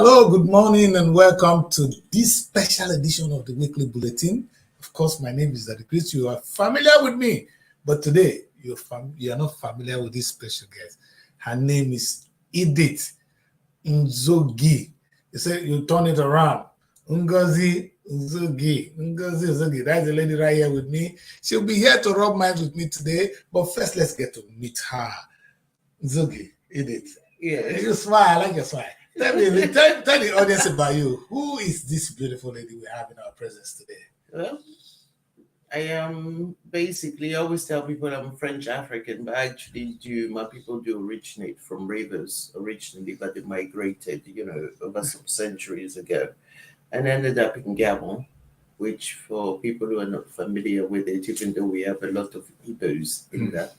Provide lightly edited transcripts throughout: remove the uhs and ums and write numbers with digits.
Hello, good morning, and welcome to this special edition of the Weekly Bulletin. Of course, my name is Daddy Chris. You are familiar with me, but today you are not familiar with this special guest. Her name is Edith Nzogi. You say you turn it around. Ngozi Nzogi. Ngozi Nzogi. That's the lady right here with me. She'll be here to rub minds with me today. But first, let's get to meet her. Nzogi, Edith. Yeah. You smile. I like your smile. Tell the audience about you. Who is this beautiful lady we have in our presence today? Well, I am basically, I always tell people I'm French African, but actually my people do originate from rivers originally, but they migrated, over some centuries ago and ended up in Gabon, which for people who are not familiar with it, even though we have a lot of Igbos in that,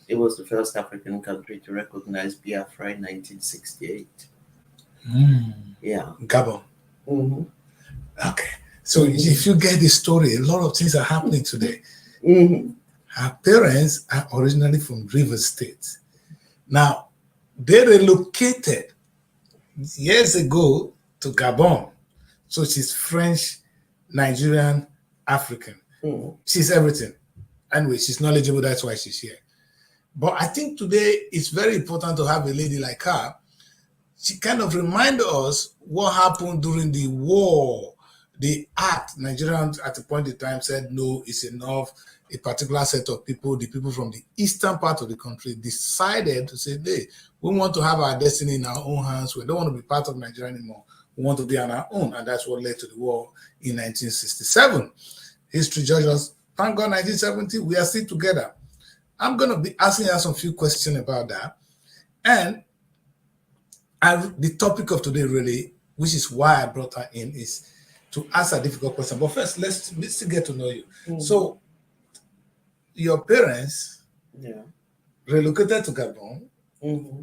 it was the first African country to recognize Biafra in 1968. Yeah. Gabon. Mm-hmm. Okay. So if you get the story, a lot of things are happening today. Mm-hmm. Her parents are originally from Rivers State. Now, they relocated years ago to Gabon. So she's French, Nigerian, African. Mm-hmm. She's everything. Anyway, she's knowledgeable. That's why she's here. But I think today it's very important to have a lady like her. She kind of reminded us what happened during the war. The act, Nigerians at a point in time said, no, it's enough. A particular set of people, the people from the eastern part of the country, decided to say, hey, we want to have our destiny in our own hands. We don't want to be part of Nigeria anymore. We want to be on our own. And that's what led to the war in 1967. History judges us. Thank God, 1970, we are still together. I'm going to be asking her some few questions about that. And the topic of today really, which is why I brought her in, is to ask a difficult question. But first, let's get to know you. Mm-hmm. So, your parents relocated to Gabon. Mm-hmm.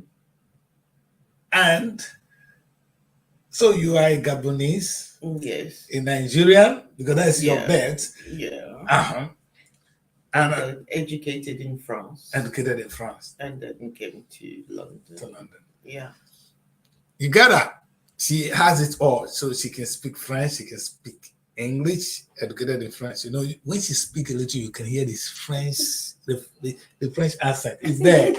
And so you are a Gabonese. Yes. A Nigerian, because that's your birth. Yeah. Uh-huh. And educated in France. Educated in France. And then came to London. Yeah. You got her. She has it all. So she can speak French, she can speak English, educated in French. When she speaks a little, you can hear this French, the French accent. It's there.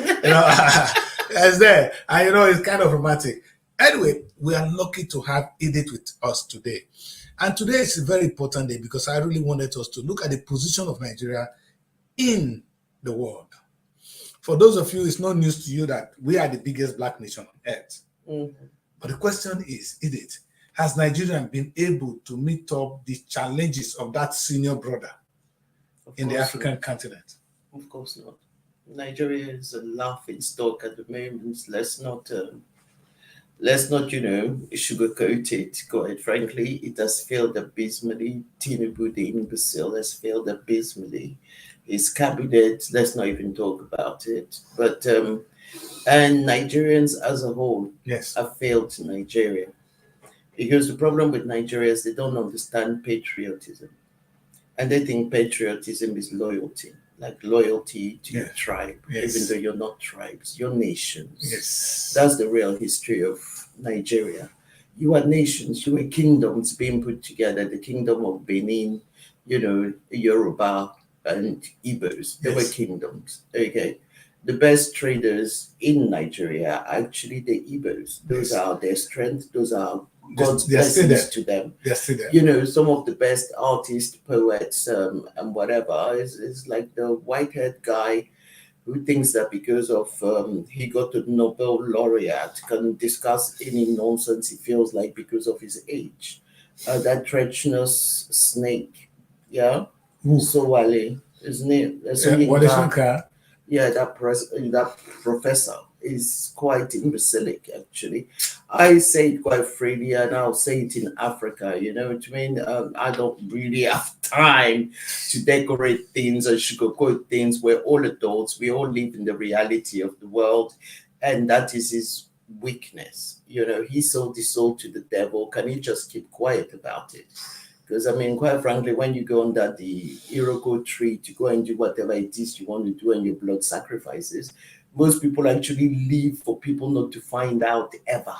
It's there. And it's kind of romantic. Anyway, we are lucky to have Edith with us today. And today is a very important day because I really wanted us to look at the position of Nigeria in the world. For those of you, it's no news to you that we are the biggest black nation on earth. Mm-hmm. But the question is, Edith, has Nigeria been able to meet up the challenges of that senior brother in the African continent? Of course not. Nigeria is a laughing stock at the moment. Let's not sugarcoat it. Quite frankly, it has failed abysmally. Tinubu, the imbecile, has failed abysmally. His cabinet, let's not even talk about it. But and Nigerians as a whole have failed Nigeria. Because the problem with Nigeria is they don't understand patriotism. And they think patriotism is loyalty, like loyalty to your tribe, even though you're not tribes, you're nations. Yes. That's the real history of Nigeria. You are nations, you are kingdoms being put together, the kingdom of Benin, Yoruba and Igbos. They were kings. Okay. The best traders in Nigeria are actually the Igbos. Those are their strength. Those are God's blessings to them. They're still there. Some of the best artists, poets, and whatever is like the white-haired guy who thinks that because of he got a Nobel laureate can discuss any nonsense he feels like because of his age. That treacherous snake, Sowale, his name. That professor is quite imbecilic, actually. I say it quite freely, and I'll say it in Africa, what I mean? I don't really have time to decorate things and sugarcoat things. We're all adults. We all live in the reality of the world, and that is his weakness. He sold his soul to the devil. Can he just keep quiet about it? Because, quite frankly, when you go under the Iroko tree to go and do whatever it is you want to do and your blood sacrifices, most people actually leave for people not to find out ever.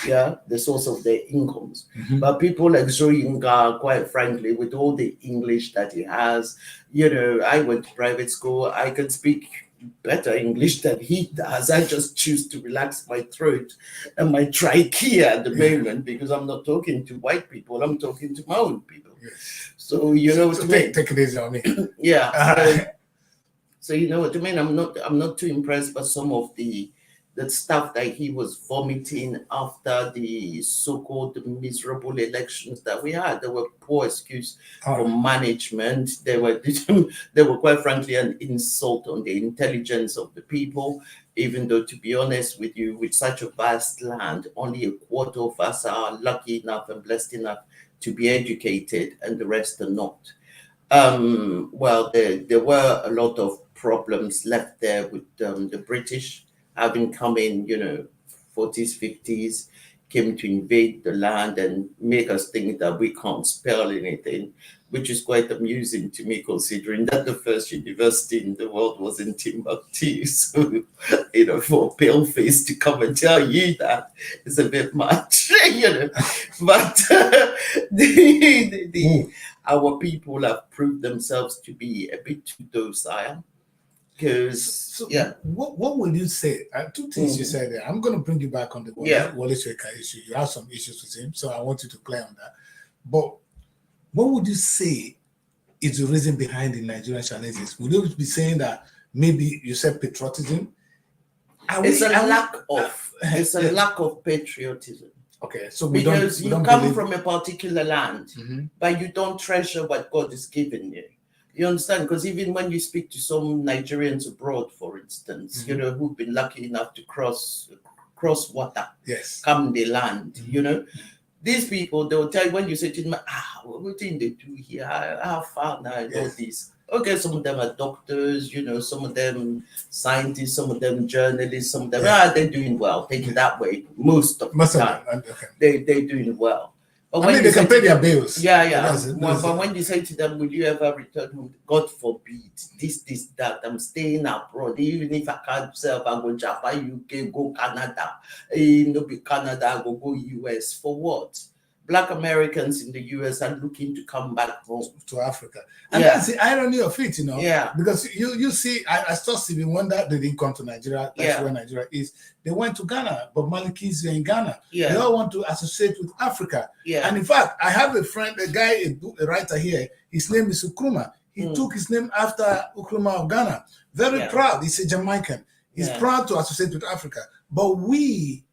yeah, the source of their incomes. Mhm. But people like Zoyinka, quite frankly, with all the English that he has, I went to private school. I can speak better English than he does. I just choose to relax my throat and my trachea at the moment because I'm not talking to white people. I'm talking to my own people. Yes. So you know what So I mean? take it easy on me. Yeah. So you know what I mean? I'm not too impressed by some of the stuff that he was vomiting after the so-called miserable elections that we had. There were poor excuse for management. They were they were quite frankly an insult on the intelligence of the people, even though, to be honest with you, with such a vast land, only a quarter of us are lucky enough and blessed enough to be educated, and the rest are not. Well, there were a lot of problems left there with the British having come in, 40s, 50s, came to invade the land and make us think that we can't spell anything, which is quite amusing to me, considering that the first university in the world was in Timbuktu. So, for a pale face to come and tell you that is a bit much, But our people have proved themselves to be a bit too docile. Because, yeah. What would you say? Two things you said there. I'm going to bring you back on the Wole Soyinka issue. You have some issues with him, so I want you to play on that. But what would you say is the reason behind the Nigerian challenges? Would you be saying that maybe you said patriotism? It's a lack of patriotism. Okay, so because you come from a particular land, but you don't treasure what God has given you. You understand? Because even when you speak to some Nigerians abroad, for instance, who've been lucky enough to cross water, come the land, these people, they'll tell you when you say to them, what did they do here? How far now? And all this. Okay, some of them are doctors, some of them scientists, some of them journalists, some of them, they're doing well. Take it that way. Most of the time, they're doing well. But when they can pay their bills. But when you say to them, will you ever return home? God forbid. This, that. I'm staying abroad. Even if I can't sell, I go Japan, UK, go Canada. No be Canada, I go US. For what? Black Americans in the US are looking to come back home to Africa. And that's the irony of it, Yeah. Because you see, I saw Stevie Wonder, they didn't come to Nigeria. That's where Nigeria is. They went to Ghana, but Maliki's in Ghana. Yeah. They all want to associate with Africa. Yeah. And in fact, I have a friend, a guy, a writer here. His name is Nkrumah. He took his name after Nkrumah of Ghana. Very proud. He's a Jamaican. He's proud to associate with Africa. But we,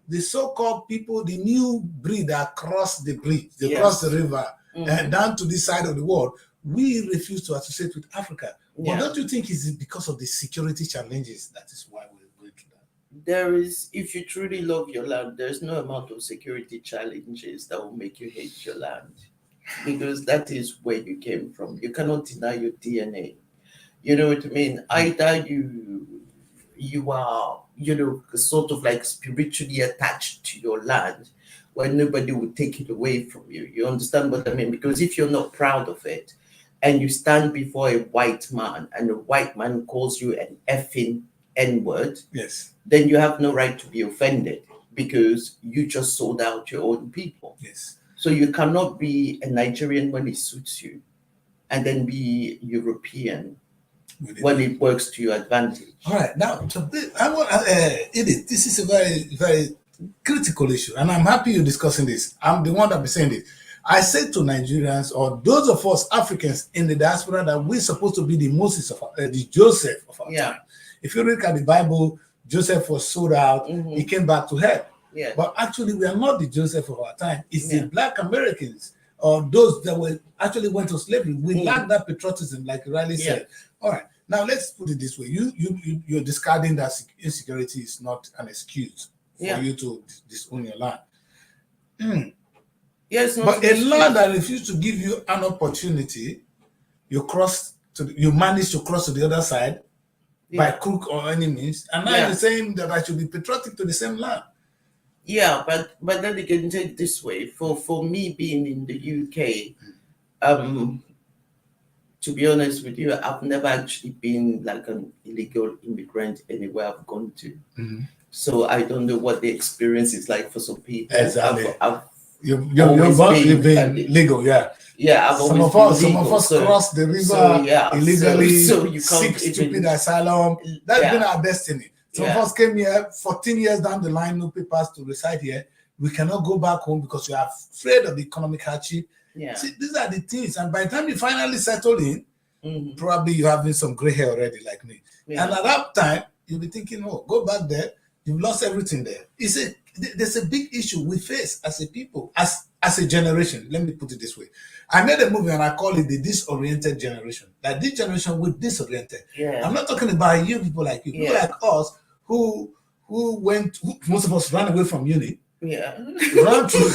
the so-called people, the new breed that cross the bridge, they cross the river and down to this side of the world, we refuse to associate with Africa. But don't you think it's because of the security challenges that is why we're going through that? There is, if you truly love your land, there's no amount of security challenges that will make you hate your land, because that is where you came from. You cannot deny your DNA. You know what I mean? Either you are, sort of like spiritually attached to your land, where nobody will take it away from you. You understand what I mean? Because if you're not proud of it, and you stand before a white man, and the white man calls you an effing N-word, then you have no right to be offended, because you just sold out your own people. So you cannot be a Nigerian when it suits you, and then be European when it works to your advantage. All right, now I want Edith. This is a very, very critical issue, and I'm happy you're discussing this. I'm the one that be saying this. I say to Nigerians, or those of us Africans in the diaspora, that we're supposed to be the Moses of the Joseph of our time. If you look at the Bible, Joseph was sold out. He came back to help. But actually, we are not the Joseph of our time. It's the Black Americans, or those that actually went to slavery. We lack that patriotism, like Riley said. All right. Now let's put it this way: you're discarding that insecurity is not an excuse for you to disown your land. Yes, but a land that refuses to give you an opportunity, you manage to cross to the other side by crook or any means, and now you're saying that I should be patriotic to the same land. Yeah, but then you can take it this way. For me being in the UK, to be honest with you, I've never actually been like an illegal immigrant anywhere I've gone to. So I don't know what the experience is like for some people. Exactly. I've You've been legal, yeah. Yeah, I've Some always been of legal. us cross the river So illegally, so you seek can't stupid even. asylum. That's been our destiny. Some of Yeah. us came here 14 years down the line, no papers to reside here. We cannot go back home because we are afraid of the economic hardship. Yeah. See, these are the things. And by the time you finally settle in, probably you're having some gray hair already, like me. Yeah. And at that time, you'll be thinking, oh, go back there. You've lost everything there. There's a big issue we face as a people, as a generation. Let me put it this way. I made a movie and I call it the disoriented generation. Like this generation, we're disoriented. Yeah. I'm not talking about you people like you. People like us who most of us ran away from uni. Yeah. Ran through,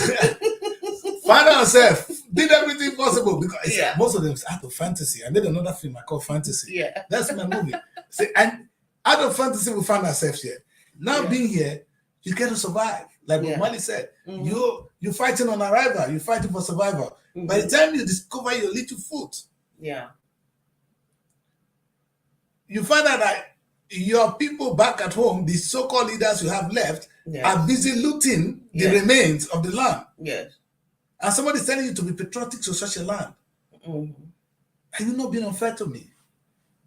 found ourselves, did everything possible because most of them is out of fantasy. I made another film I call Fantasy. Yeah. That's my movie. See, and out of fantasy, we found ourselves here. Now being here, you get to survive. Like what Mali said, you're fighting on arrival, you're fighting for survival. By the time you discover your little foot, you find out that your people back at home, the so-called leaders you have left, are busy looting the remains of the land. Yes. And somebody's telling you to be patriotic to such a land. Are you not being unfair to me?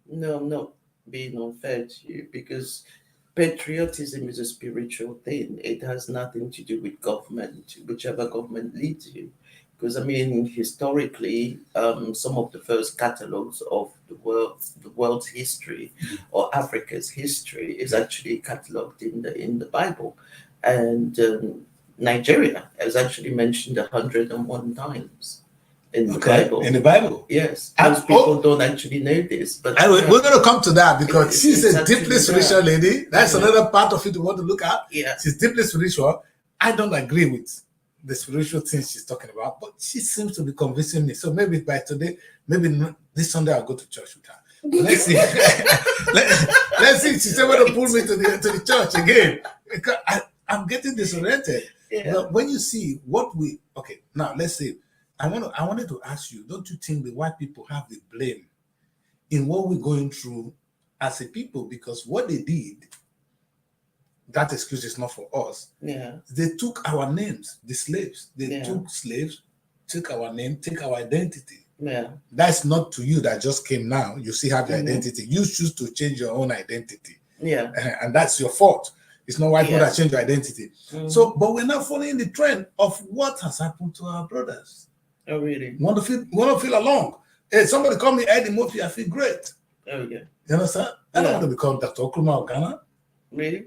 No, I'm not being unfair to you, because patriotism is a spiritual thing. It has nothing to do with government, whichever government leads you. Because I mean, historically, some of the first catalogs of the world's history or Africa's history is actually catalogued in the Bible, and Nigeria is actually mentioned 101 times in the Bible. In the Bible, yes. Most people don't actually know this, but we're going to come to that because she's a deeply spiritual lady. That's another part of it we want to look at. Yeah, she's deeply spiritual. I don't agree with the spiritual things she's talking about, but she seems to be convincing me. So maybe by today, maybe this Sunday I'll go to church with her. Let's see. Let's see. She's able to pull me to the church again. Because I'm getting disoriented. Yeah. But when you see what now let's say I wanted to ask you, don't you think the white people have the blame in what we're going through as a people? Because what they did, that excuse is not for us. Yeah. They took our names, the slaves. They took slaves, took our name, take our identity. Yeah. That's not to you that just came now. You still have your identity. You choose to change your own identity. Yeah. And that's your fault. It's not white people that change your identity. So, but we're not following the trend of what has happened to our brothers. Oh, really? Want to feel along. Hey, somebody call me Eddie Murphy, I feel great. Oh, yeah. You understand? I don't want to become Dr. Okrumah of Ghana. Really?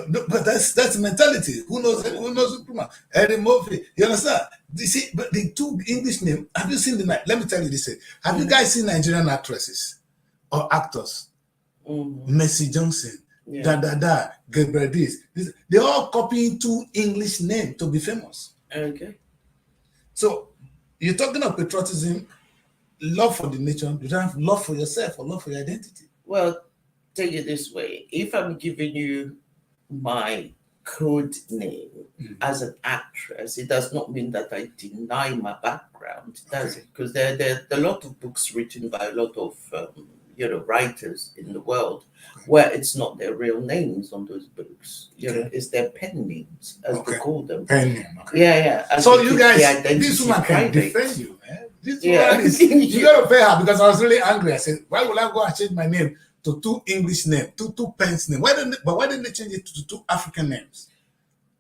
But that's the mentality. Who knows Okrumah? Eddie Murphy. You understand? You see, but the two English names, have you seen let me tell you this. Have you guys seen Nigerian actresses or actors? Mercy Johnson, Gabriel this. They're all copying two English names to be famous. Okay. So you're talking of patriotism, love for the nation. You don't have love for yourself or love for your identity. Well, take it this way. If I'm giving you my code name as an actress, it does not mean that I deny my background, does it? Because there are a lot of books written by a lot of writers in the world where it's not their real names on those books. It's their pen names, as they call them. Pen name. Yeah. So you guys, this woman can defend you, man. This woman is, you gotta pay her, because I was really angry. I said, why would I go and change my name to two English names, two pens names? Why didn't they change it to two African names?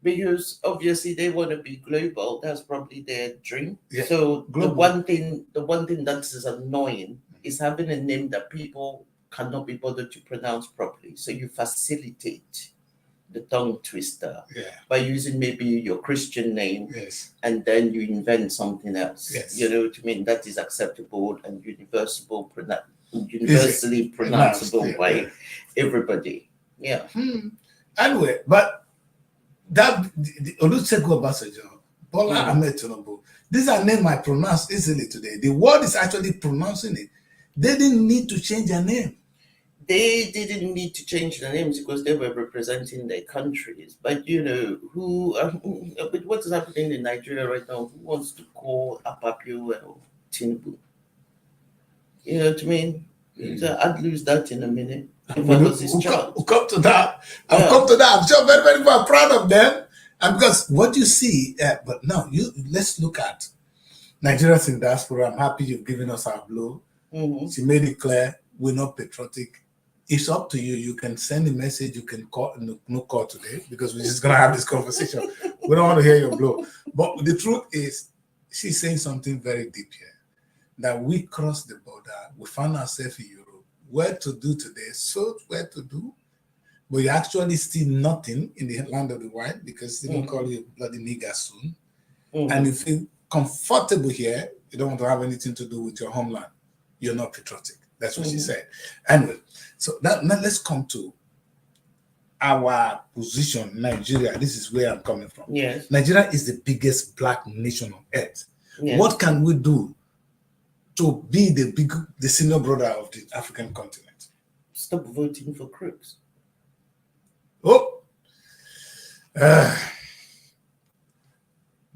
Because obviously they want to be global. That's probably their dream. Yeah. So global. the one thing that is annoying is having a name that people cannot be bothered to pronounce properly. So you facilitate the tongue twister by using maybe your Christian name, and then you invent something else. You know what I mean? That is acceptable and universally pronounceable by everybody. Yeah. Anyway, but that Olusegun Obasanjo, Bola Ahmed Tinubu, these are names I pronounce easily today. The world is actually pronouncing it. They didn't need to change their name. They didn't need to change their names because they were representing their countries. But but what is happening in Nigeria right now? Who wants to call Apapio Tinubu? You know what I mean? I'd lose that in a minute if I was his child. We'll come to that. I'll come to that. I'm sure very, very people are proud of them. And because what you see, but now let's look at Nigerians in diaspora. I'm happy you've given us our blow. She made it clear we're not patriotic. It's up to you. You can send a message. You can call. No call today because we're just gonna have this conversation. We don't want to hear your blow. But the truth is, she's saying something very deep here. That we crossed the border. We found ourselves in Europe. Where to do today? So where to do? But you actually see nothing in the land of the white because they don't call you a bloody nigger soon. And you feel comfortable here. You don't want to have anything to do with your homeland. You're not patriotic. That's what she said. Anyway, so now let's come to our position, Nigeria. This is where I'm coming from. Yes. Nigeria is the biggest black nation on earth. Yes. What can we do to be the senior brother of the African continent? Stop voting for crooks. Oh,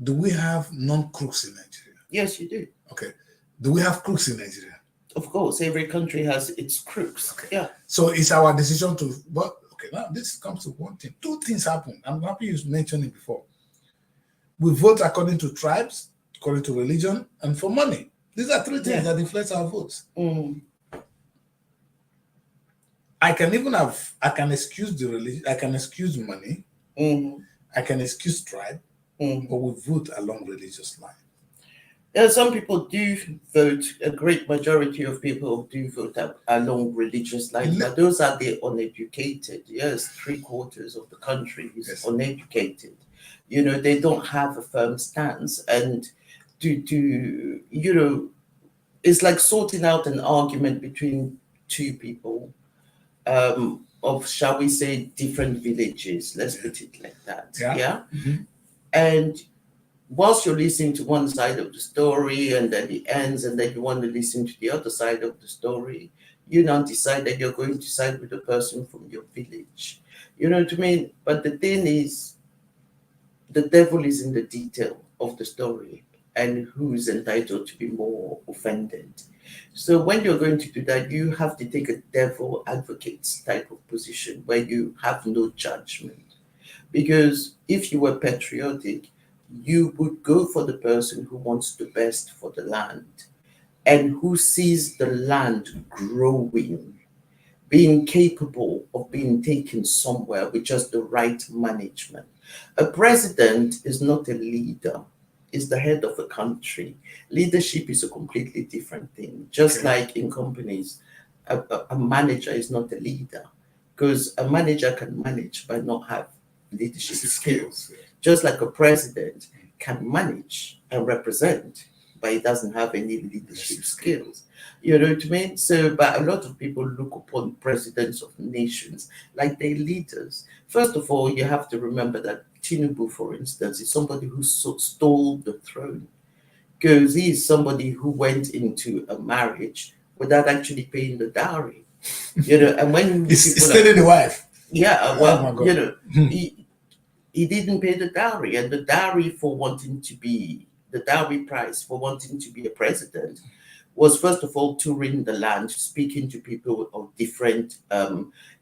do we have non-crooks in Nigeria? Yes, you do. Okay. Do we have crooks in Nigeria? Of course, every country has its crooks. Okay. Yeah. So it's our decision to. But okay, now this comes to one thing. Two things happen. I'm happy you mentioned it before. We vote according to tribes, according to religion, and for money. These are three things that influence our votes. I can excuse the religion, I can excuse money, I can excuse tribe, but we vote along religious line. Yeah, some people do vote, a great majority of people do vote along religious lines, but those are the uneducated. Yes, 3/4 of the country is uneducated. You know, they don't have a firm stance, and it's like sorting out an argument between two people of, shall we say, different villages. Let's put it like that. Yeah. And whilst you're listening to one side of the story and then it ends, and then you want to listen to the other side of the story, you now decide that you're going to side with the person from your village. You know what I mean? But the thing is, the devil is in the detail of the story and who's entitled to be more offended. So when you're going to do that, you have to take a devil advocate type of position where you have no judgment. Because if you were patriotic, you would go for the person who wants the best for the land and who sees the land growing, being capable of being taken somewhere with just the right management. A president is not a leader, is the head of a country. Leadership is a completely different thing. Just like in companies, a manager is not a leader, because a manager can manage but not have leadership skills. Just like a president can manage and represent, but he doesn't have any leadership skills. You know what I mean? So, but a lot of people look upon presidents of nations like they're leaders. First of all, you have to remember that Tinubu, for instance, is somebody who stole the throne, because he is somebody who went into a marriage without actually paying the dowry. You know, and when he's stealing the wife. Yeah, well, you know, he didn't pay the dowry, and the dowry price for wanting to be a president was, first of all, touring the land, speaking to people of different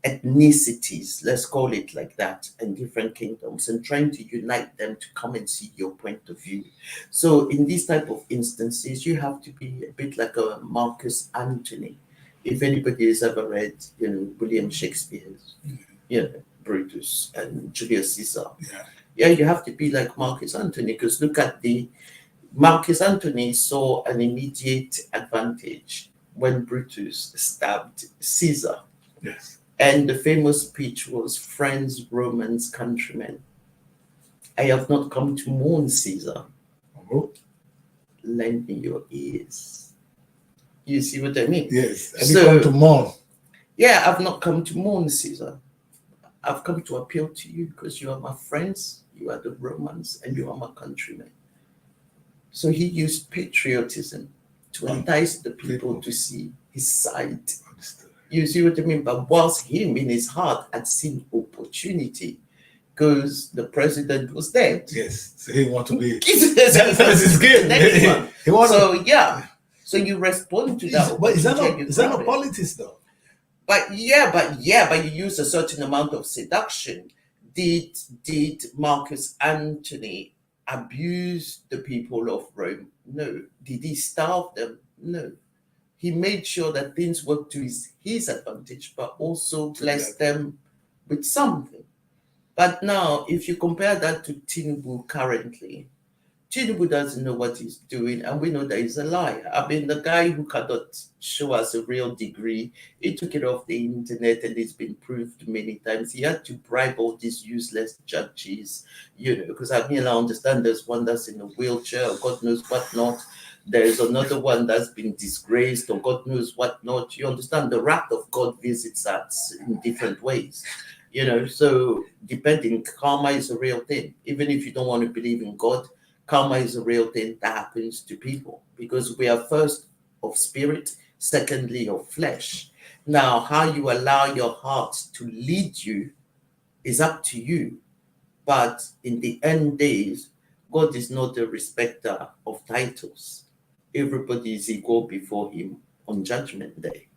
ethnicities, let's call it like that, and different kingdoms, and trying to unite them to come and see your point of view. So in these type of instances, you have to be a bit like a Marcus Antony. If anybody has ever read, you know, William Shakespeare's, you know, Brutus and Julius Caesar. Yeah, you have to be like Marcus Antony, because look at Marcus Antony saw an immediate advantage when Brutus stabbed Caesar. Yes. And the famous speech was, "Friends, Romans, countrymen, I have not come to mourn Caesar. Lend me your ears." You see what I mean? Yes. Have you come to mourn? Yeah, I've not come to mourn Caesar. I've come to appeal to you because you are my friends, you are the Romans, and you are my countrymen. So he used patriotism to entice the people to see his side. You see what I mean? But whilst him in his heart had seen opportunity, because the president was dead. Yes, so he want to be. That's his game. So you respond to that. But is that not politics though? But you use a certain amount of seduction. Did Marcus Antony abuse the people of Rome? No. Did he starve them? No. He made sure that things worked to his advantage, but also blessed them with something. But now, if you compare that to Tinubu currently, Tinubu doesn't know what he's doing, and we know that he's a liar. I mean, the guy who cannot show us a real degree, he took it off the internet, and it's been proved many times. He had to bribe all these useless judges, because I mean, I understand there's one that's in a wheelchair, or God knows what not. There's another one that's been disgraced, or God knows what not. You understand, the wrath of God visits us in different ways. So depending, karma is a real thing. Even if you don't want to believe in God, karma is a real thing that happens to people, because we are first of spirit, secondly of flesh. Now, how you allow your heart to lead you is up to you. But in the end days, God is not a respecter of titles. Everybody is equal before him on Judgment Day.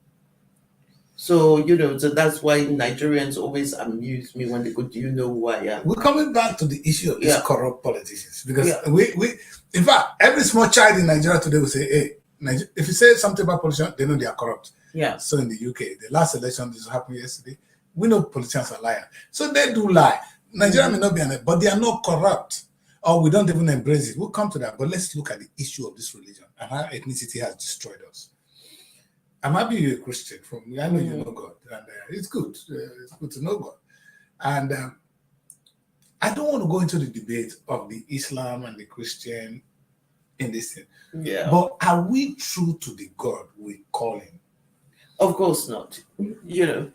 So, so that's why Nigerians always amuse me when they go, do you know who I am? We're coming back to the issue of these corrupt politicians, because we in fact, every small child in Nigeria today will say, hey, if you say something about politicians, they know they are corrupt. Yeah. So in the UK, the last election, this happened yesterday, we know politicians are liars. So they do lie. Nigeria may not be but they are not corrupt. Or we don't even embrace it. We'll come to that. But let's look at the issue of this religion and how ethnicity has destroyed us. I'm happy you're a Christian. I know you know God, and it's good. It's good to know God. And I don't want to go into the debate of the Islam and the Christian in this thing. Yeah. But are we true to the God we call him? Of course not.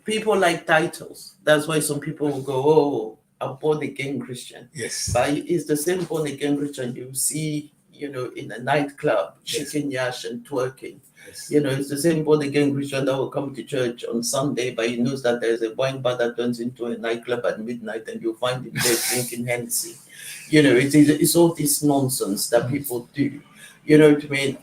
People like titles. That's why some people will go, oh, a born again Christian. Yes. But it's the same born again Christian you see, in a nightclub, shaking yash and twerking. Yes. It's the same born again Christian that will come to church on Sunday, but he knows that there's a wine bar that turns into a nightclub at midnight, and you'll find him there drinking Hennessy. It's all this nonsense that people do. You know what I mean?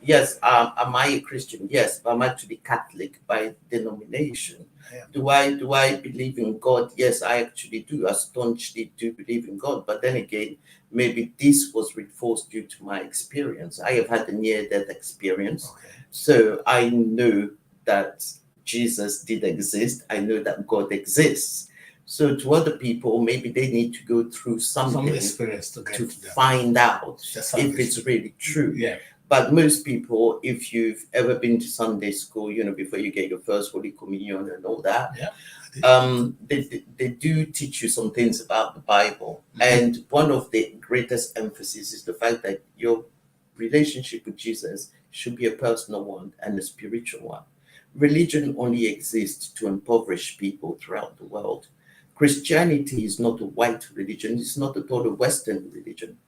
Yes, am I a Christian? Yes, but I'm actually Catholic by denomination. Yeah. Do I believe in God? Yes, I actually do. I staunchly do believe in God. But then again, maybe this was reinforced due to my experience. I have had a near-death experience. Okay. So I know that Jesus did exist. I know that God exists. So to other people, maybe they need to go through some experience to find out if it's really true. Yeah. But most people, if you've ever been to Sunday school, before you get your first Holy Communion and all that, they do teach you some things about the Bible. And one of the greatest emphasis is the fact that your relationship with Jesus should be a personal one and a spiritual one. Religion only exists to impoverish people throughout the world. Christianity is not a white religion. It's not at all a Western religion.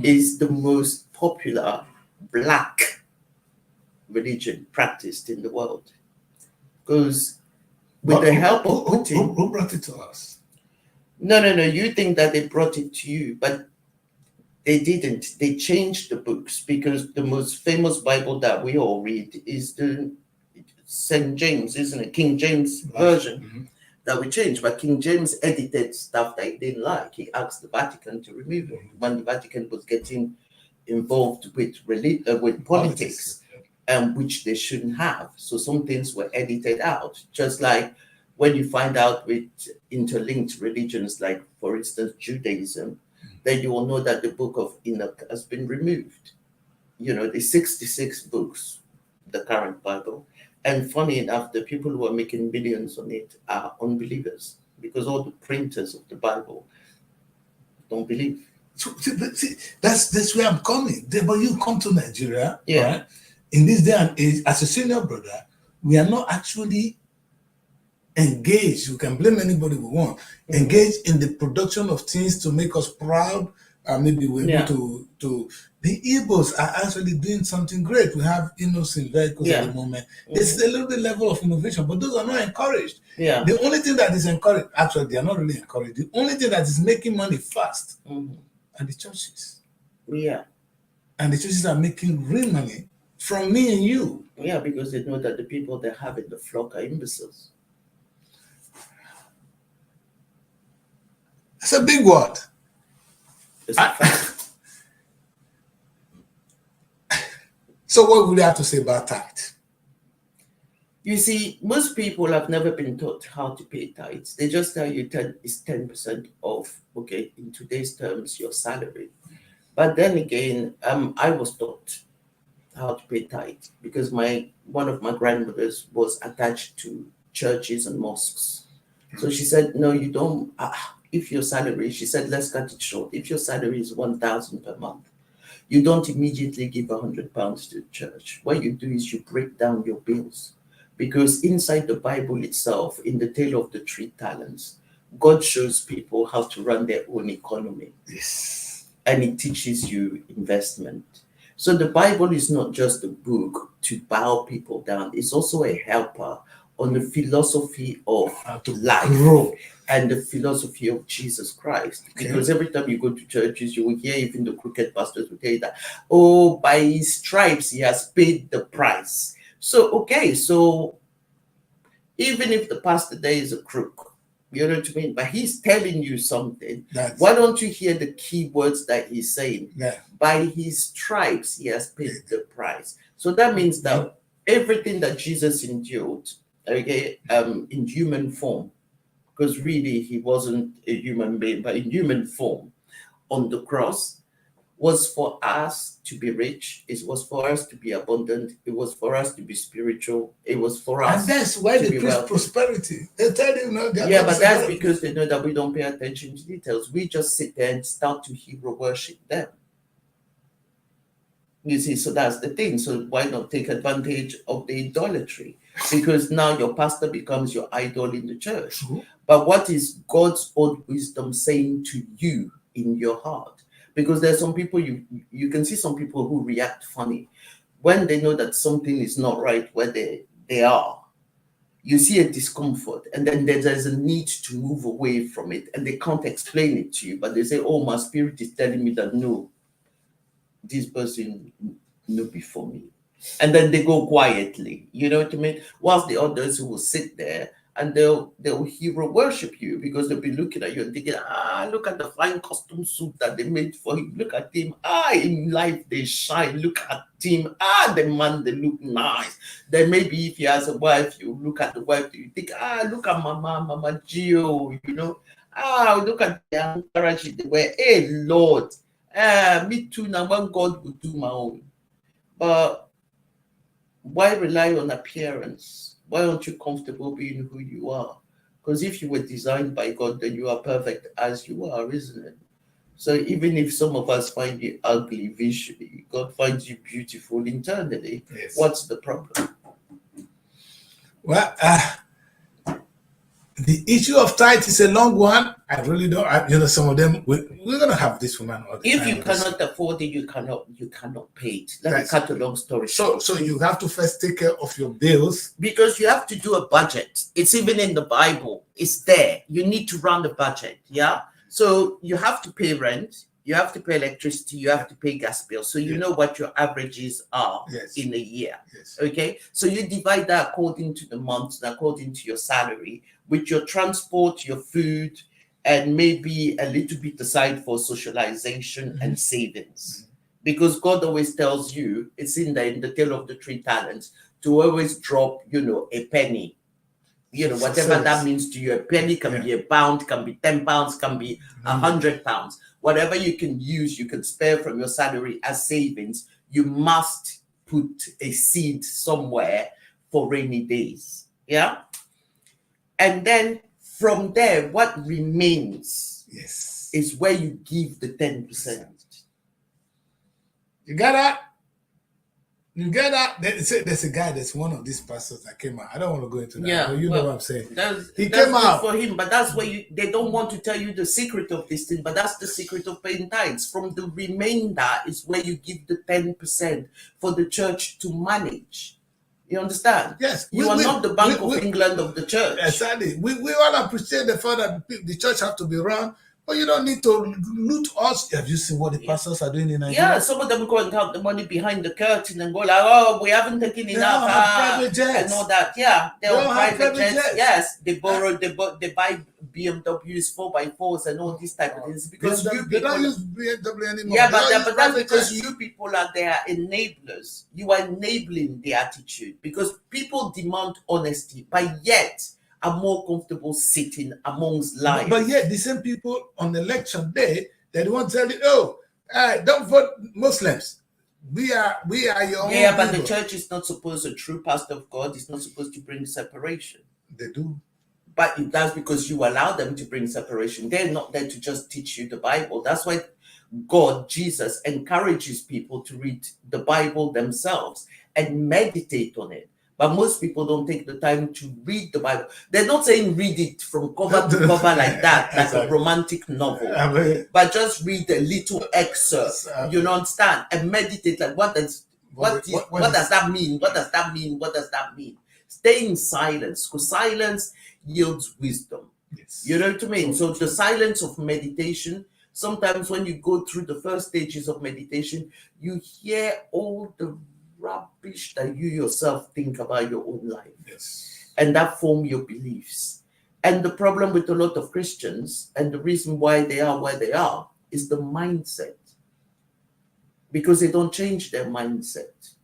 It's the most popular Black religion practiced in the world. Because with the help of Putin... Who brought it to us? No. You think that they brought it to you, but they didn't. They changed the books, because the most famous Bible that we all read is the St. James, isn't it? King James version that we changed. But King James edited stuff that he didn't like. He asked the Vatican to remove it when the Vatican was getting involved with politics, and which they shouldn't have. So some things were edited out. Just like when you find out with interlinked religions, like for instance Judaism, then you will know that the book of Enoch has been removed. The 66 books, the current Bible. And funny enough, the people who are making millions on it are unbelievers, because all the printers of the Bible don't believe. So, see, that's where I'm coming. But you come to Nigeria, Yeah. right? In this day and age, as a senior brother, we are not actually engaged. We can blame anybody we want. Engaged in the production of things to make us proud. Maybe we're able to. The Igbos are actually doing something great. We have innocent vehicles at the moment. There's a little bit level of innovation, but those are not encouraged. Yeah. The only thing that is encouraged, actually, they are not really encouraged. The only thing that is making money fast are the churches. Yeah. And the churches are making real money from me and you. Yeah, because they know that the people they have in the flock are imbeciles. It's a big word. It's a fact. So what would you have to say about tithe? You see, most people have never been taught how to pay tithes. They just tell you 10% of, okay, in today's terms, your salary. But then again, I was taught how to pay tithe because one of my grandmothers was attached to churches and mosques. So she said, no, you don't. If your salary, she said, let's cut it short. If your salary is 1,000 per month, you don't immediately give £100 to the church. What you do is you break down your bills. Because inside the Bible itself, in the tale of the 3 talents, God shows people how to run their own economy. Yes. And it teaches you investment. So the Bible is not just a book to bow people down. It's also a helper on the philosophy of life and the philosophy of Jesus Christ. Okay. Because every time you go to churches, you will hear even the crooked pastors will tell you that, oh, by his stripes, he has paid the price. So, okay, so even if the pastor there is a crook, you know what I mean? But he's telling you something. Why don't you hear the key words that he's saying? Yeah. By his stripes, he has paid the price. So that means that everything that Jesus endured, okay, in human form, because really he wasn't a human being, but in human form on the cross, was for us to be rich. It was for us to be abundant. It was for us to be spiritual. It was for us. And that's why they preach prosperity. They tell you, no, yeah, but that's because they know that we don't pay attention to details. We just sit there and start to hero worship them. You see, so that's the thing. So why not take advantage of the idolatry? Because now your pastor becomes your idol in the church. But what is God's own wisdom saying to you in your heart? Because there's some people, you can see some people who react funny when they know that something is not right where they are. You see a discomfort, and then there's a need to move away from it, and they can't explain it to you, but they say, oh, my spirit is telling me that no, this person no before me. And then they go quietly, you know what I mean? Whilst the others who will sit there and they'll hero worship you because they'll be looking at you and thinking, look at the fine costume suit that they made for him. Look at him. In life they shine. Look at him. The man, they look nice. Then maybe if he has a wife, you look at the wife, you think, look at Mama Gio, you know. Look at the encourage they wear. Hey, Lord. Me too, now when God will do my own. But why rely on appearance? Why aren't you comfortable being who you are? Because if you were designed by God, then you are perfect as you are, isn't it? So even if some of us find you ugly visually, God finds you beautiful internally. Yes. What's the problem? Well, the issue of tithe is a long one. I really don't. Some of them we're gonna have this woman all the time. If you cannot afford it, you cannot pay it. Let me cut a long story short. So you have to first take care of your bills because you have to do a budget. It's even in the Bible. It's there. You need to run the budget. Yeah. So you have to pay rent. You have to pay electricity. You have to pay gas bills. So you know what your averages are in a year. Yes. Okay. So you divide that according to the months, according to your salary, with your transport, your food, and maybe a little bit aside for socialization and savings. Because God always tells you, it's in the tale of the 3 talents, to always drop, a penny. Whatever that means to you. A penny can be £1, can be £10, can be £100. Whatever you can use, you can spare from your salary as savings, you must put a seed somewhere for rainy days. Yeah? And then from there, what remains is where you give the 10%. You got that? You get that? There's a guy that's one of these pastors that came out. I don't want to go into that. Yeah, you know what I'm saying. He came out for him, but that's why they don't want to tell you the secret of this thing. But that's the secret of paying tithes. From the remainder is where you give the 10% for the church to manage. You understand? Yes. You are not the Bank of England of the church. Exactly. We all appreciate the fact that the church have to be run But you don't need to loot us. Have you seen what the pastors are doing in Nigeria? Yeah, some of them go and count the money behind the curtain and go like, "Oh, we haven't taken They enough," all have private jets. and all that. Yeah, They they're all on have private private jets. jets. Yes, they borrow, they buy BMWs 4x4s and all these type of things because you They don't people. use BMW anymore. Yeah, They all use but that's private because jets. you people are their enablers. You are enabling the attitude because people demand honesty, but yet are more comfortable sitting amongst liars. But yet the same people on election day, they won't tell you, oh, don't vote Muslims. We are your Yeah, own but the people. church is not supposed, a true pastor of God is not supposed to bring separation. They do. But that's because you allow them to bring separation. They're not there to just teach you the Bible. That's why God, Jesus, encourages people to read the Bible themselves and meditate on it. But most people don't take the time to read the Bible. They're not saying read it from cover to cover like that, like a romantic novel. But just read a little excerpt. You understand? And meditate like what does that mean? What does that mean? What does that mean? Stay in silence, because silence yields wisdom. Yes. You know what I mean? So the silence of meditation, sometimes when you go through the first stages of meditation, you hear all the rubbish that you yourself think about your own life. Yes. And that form your beliefs. And the problem with a lot of Christians, and the reason why they are where they are, is the mindset. Because they don't change their mindset.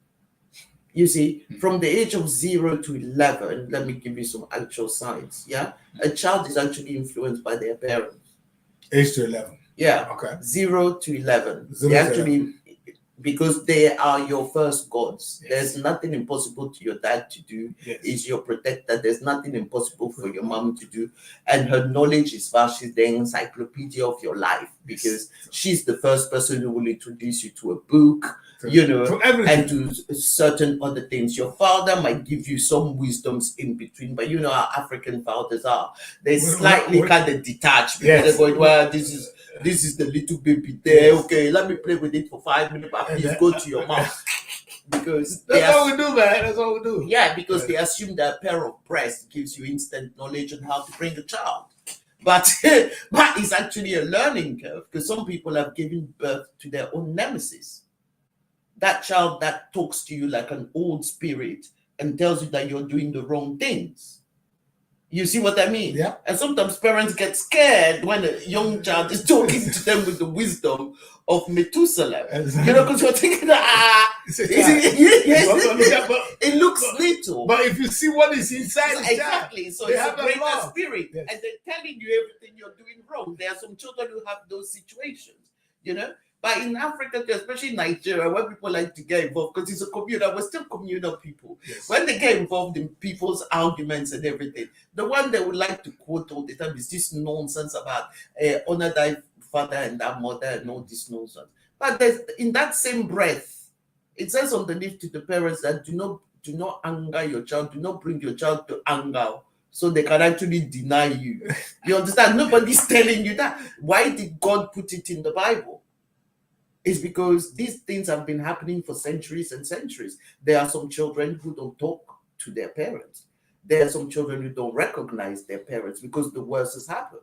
You see, from the age of 0 to 11, let me give you some actual science. Yeah, a child is actually influenced by their parents. Age to 11. Yeah. Okay. 0 to 11. 0 They to actually, 11. because they are your first gods. Yes. There's nothing impossible to your dad to do. Yes. He's your protector. There's nothing impossible for your mom to do. And her knowledge is vast. She's the encyclopedia of your life because she's the first person who will introduce you to a book, you know, and to certain other things. Your father might give you some wisdoms in between, but you know how African fathers are. They're slightly kind of detached because they're going, well, this is the little baby there. Okay, let me play with it for 5 minutes, but please go to your mouth. Because that's what we do, man. That's what we do. Yeah, because they assume that a pair of breasts gives you instant knowledge on how to bring a child. But it's actually a learning curve because some people have given birth to their own nemesis. That child that talks to you like an old spirit and tells you that you're doing the wrong things. You see what I mean? Yeah. And sometimes parents get scared when a young child is talking to them with the wisdom of Methuselah. You know, because you're thinking, it looks little. But if you see what is inside the exactly, child, so it's a greater spirit. Yes. And they're telling you everything you're doing wrong. There are some children who have those situations, you know. But in Africa, especially Nigeria, where people like to get involved, because it's a communal, we're still communal people. Yes. When they get involved in people's arguments and everything, the one they would like to quote all the time is this nonsense about honor thy father and thy mother and all this nonsense. But in that same breath, it says underneath to the parents that do not anger your child, do not bring your child to anger, so they can actually deny you. You understand? Nobody's telling you that. Why did God put it in the Bible? It's because these things have been happening for centuries and centuries. There are some children who don't talk to their parents. There are some children who don't recognize their parents because the worst has happened.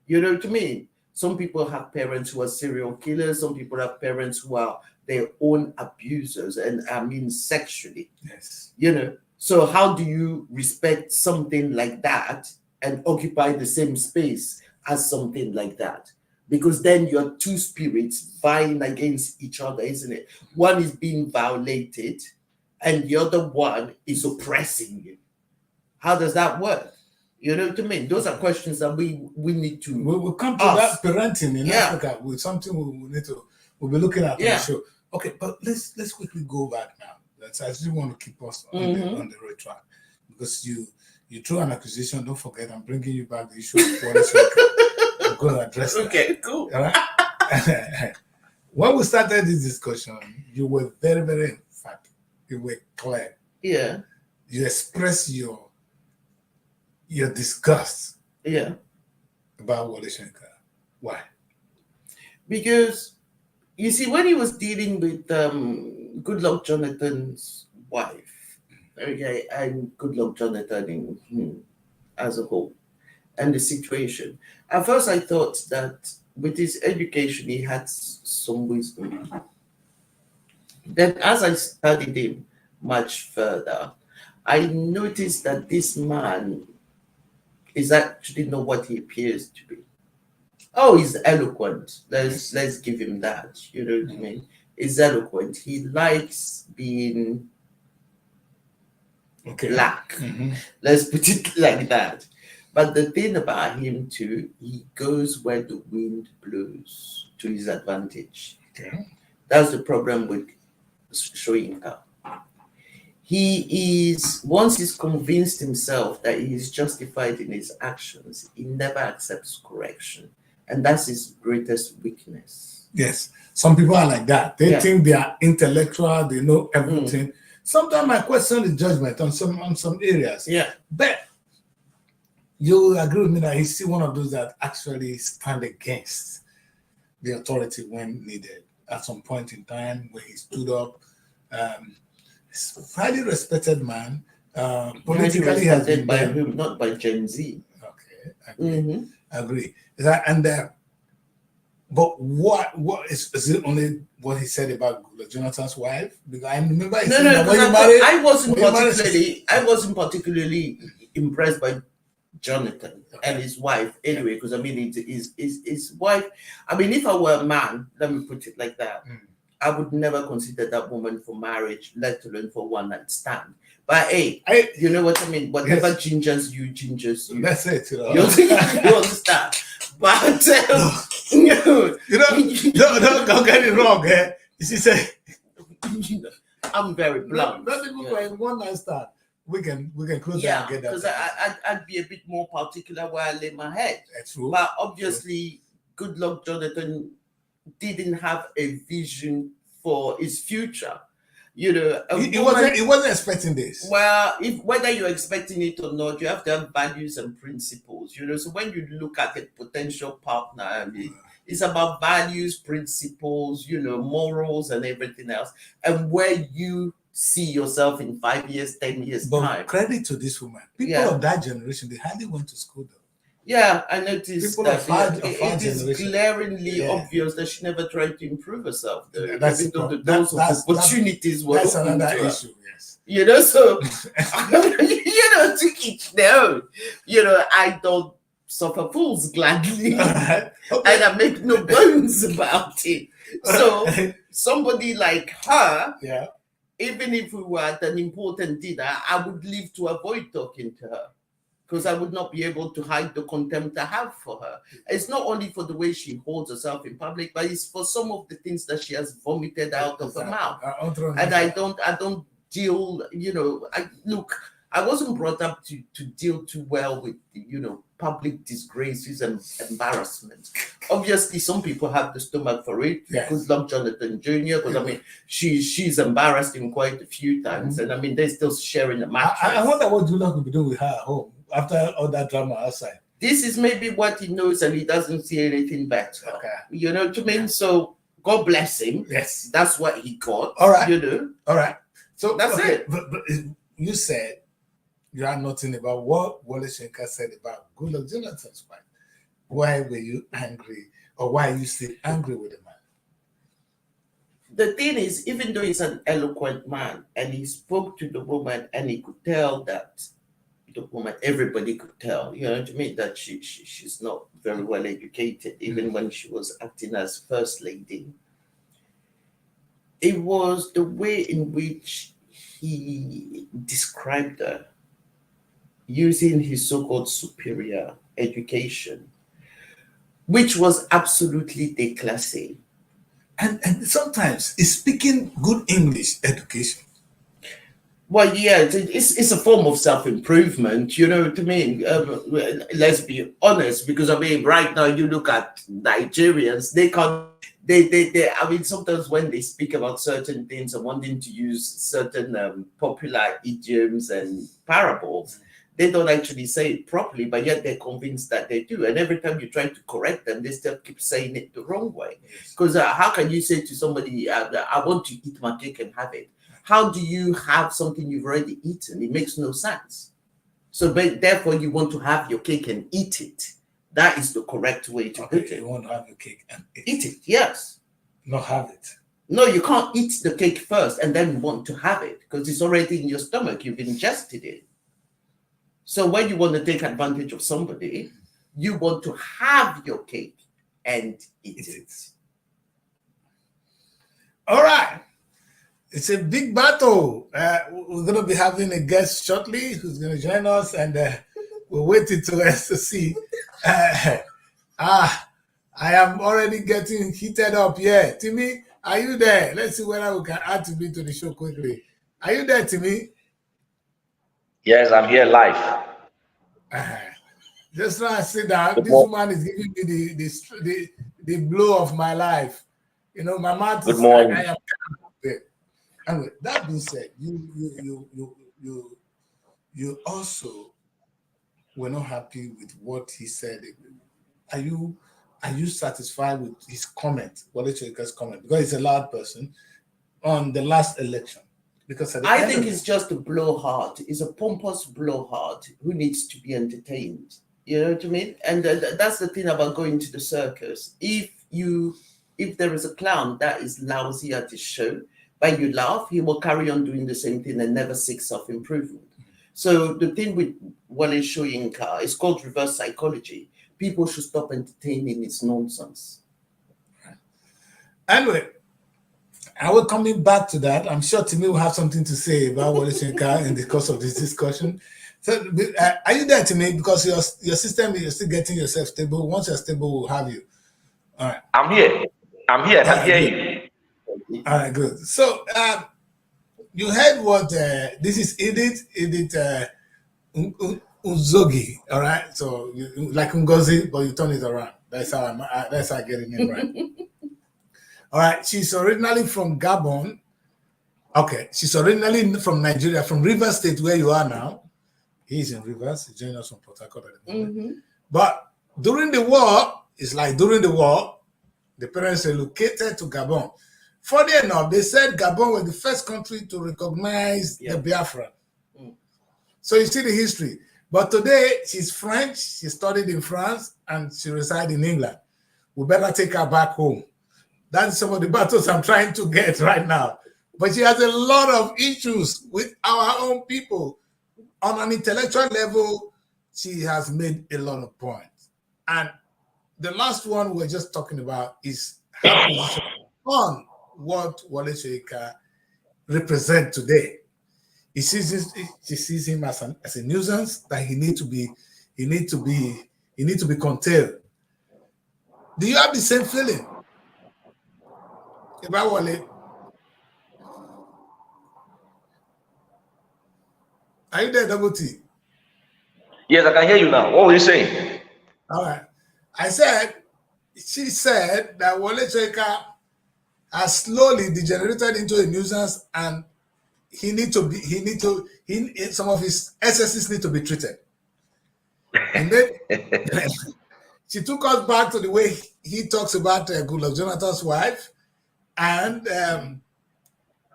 You know what I mean? Some people have parents who are serial killers. Some people have parents who are their own abusers, and I mean sexually. Yes. You know, so how do you respect something like that and occupy the same space as something like that? Because then you're two spirits vying against each other, isn't it? One is being violated and the other one is oppressing you. How does that work? You know what I mean? Those are questions that we need to We'll come to ask. that parenting in Africa with something we'll be looking at on the show. Okay, but let's quickly go back now. I just want to keep us on the right track. Because you threw an accusation, don't forget, I'm bringing you back the issue of forest worker. I'm going to address that. Okay, cool. All right? When we started this discussion, you were very, very emphatic. You were clear. Yeah. You expressed your disgust. Yeah. About Wole Soyinka. Why? Because you see, when he was dealing with Goodluck Jonathan's wife, okay, and Goodluck Jonathan as a whole, and the situation. At first, I thought that with his education, he had some wisdom. Then, as I studied him much further, I noticed that this man is actually not what he appears to be. Oh, he's eloquent. Let's give him that. You know what I mean? He's eloquent. He likes being black. Let's put it like that. But the thing about him too, he goes where the wind blows to his advantage. That's the problem with Soyinka. He is, once he's convinced himself that he is justified in his actions, he never accepts correction. And that's his greatest weakness. Yes. Some people are like that. They think they are intellectual, they know everything. Sometimes I question the judgment on some areas. Yeah. But you agree with me that he's still one of those that actually stand against the authority when needed. At some point in time when he stood up, he's a highly respected man. Politically has been by whom? Not by Gen Z. Okay, agree. And but what is it only what he said about Jonathan's wife? Because I remember he said that when you married, I wasn't particularly impressed by Jonathan and his wife anyway, because I mean his wife. I mean, if I were a man, let me put it like that, I would never consider that woman for marriage, let alone for one night stand. But hey, you know what I mean? Whatever gingers you, gingers you. That's it. You understand? But don't get it wrong. She said, I'm very blunt. Not even for one night stand. We can close that and get that. Because I'd be a bit more particular where I lay my head. That's true. But obviously, good luck, Jonathan didn't have a vision for his future. You know, he wasn't expecting this. Well, whether you're expecting it or not, you have to have values and principles. You know, so when you look at a potential partner, I mean, it's about values, principles, you know, morals, and everything else, and where you see yourself in 5 years, 10 years time. Credit to this woman. People of that generation, they hardly went to school though. Yeah, I noticed people that it is glaringly obvious that she never tried to improve herself. Though, even though the doors of opportunities were that's open another to her. issue. Yes, you know. So you know, to each their own. You know, I don't suffer fools gladly, and I make no bones about it. So somebody like her, even if we were at an important dinner, I would leave to avoid talking to her, because I would not be able to hide the contempt I have for her. It's not only for the way she holds herself in public, but it's for some of the things that she has vomited out of her mouth. And I don't deal, you know, I wasn't brought up to deal too well with, you know, public disgraces and embarrassment. Obviously, some people have the stomach for it. Yes. Good luck, Jonathan Jr., because I mean, she's embarrassed him quite a few times, and I mean, they're still sharing the mattress. I wonder what Dula could be doing with her at home after all that drama outside. This is maybe what he knows, and he doesn't see anything better. Okay. You know what I mean? So God bless him. Yes. That's what he got. All right. You know? All right. So that's it. But you said you had nothing about what Wole Soyinka said about Goodluck Jonathan's wife. Why were you angry, or why are you still angry with the man? The thing is, even though he's an eloquent man and he spoke to the woman and he could tell that the woman, everybody could tell, you know what I mean, that she's not very well educated, even when she was acting as first lady. It was the way in which he described her, using his so-called superior education, which was absolutely déclassé. And sometimes it's speaking good English education. Well, yeah, it's a form of self-improvement, you know what I mean? Let's be honest, because I mean, right now you look at Nigerians, I mean, sometimes when they speak about certain things and wanting to use certain popular idioms and parables, they don't actually say it properly, but yet they're convinced that they do. And every time you try to correct them, they still keep saying it the wrong way. Because how can you say to somebody, I want to eat my cake and have it? How do you have something you've already eaten? It makes no sense. So, but therefore, you want to have your cake and eat it. That is the correct way to put it. You want to have your cake and Eat it, yes. Not have it. No, you can't eat the cake first and then want to have it because it's already in your stomach. You've ingested it. So when you want to take advantage of somebody, you want to have your cake and eat it. All right. It's a big battle. We're going to be having a guest shortly who's going to join us, and we're waiting to see. I am already getting heated up here. Timmy, are you there? Let's see whether we can add Timmy to the show quickly. Are you there, Timmy? Yes, I'm here live. Just try and sit down. This woman is giving me the blow of my life. You know, my mouth is. I am kind of there. Anyway, that being said, you also were not happy with what he said. Are you satisfied with his comment, Wale Soyinka's comment? Because he's a loud person on the last election. Because I think it's just a blowhard. It's a pompous blowhard who needs to be entertained. You know what I mean? And that's the thing about going to the circus. If there is a clown that is lousy at his show, but you laugh, he will carry on doing the same thing and never seek self-improvement. So the thing with Wale Soyinka is called reverse psychology. People should stop entertaining his nonsense. Anyway, I will coming back to that. I'm sure Timmy will have something to say about Wale Soyinka in the course of this discussion. So, are you there, Timmy? Because your system, you're still getting yourself stable. Once you're stable, we'll have you. All right. I'm here. I can hear you. All right, good. So, you heard what this is Edith Uzogi, all right? So, like Ngozi, but you turn it around. That's how I get it name right. All right, she's originally from Gabon. Okay, she's originally from Nigeria, from Rivers State, where you are now. He's in Rivers. He's joining us from Port Harcourt at the moment. But during the war, the parents relocated to Gabon. Funny enough, they said Gabon was the first country to recognize the Biafra. So you see the history. But today, she's French. She studied in France, and she resides in England. We better take her back home. That's some of the battles I'm trying to get right now. But she has a lot of issues with our own people. On an intellectual level, she has made a lot of points. And the last one we're just talking about is her position on what Wale Soyinka represents today. She sees him as a nuisance that he need to be curtailed. Do you have the same feeling about Wale? Are you there, Double T? Yes, I can hear you now. What were you saying? All right. She said that Wale Soyinka has slowly degenerated into a nuisance, and some of his excesses need to be treated. And then she took us back to the way he talks about Goodluck Jonathan's wife, and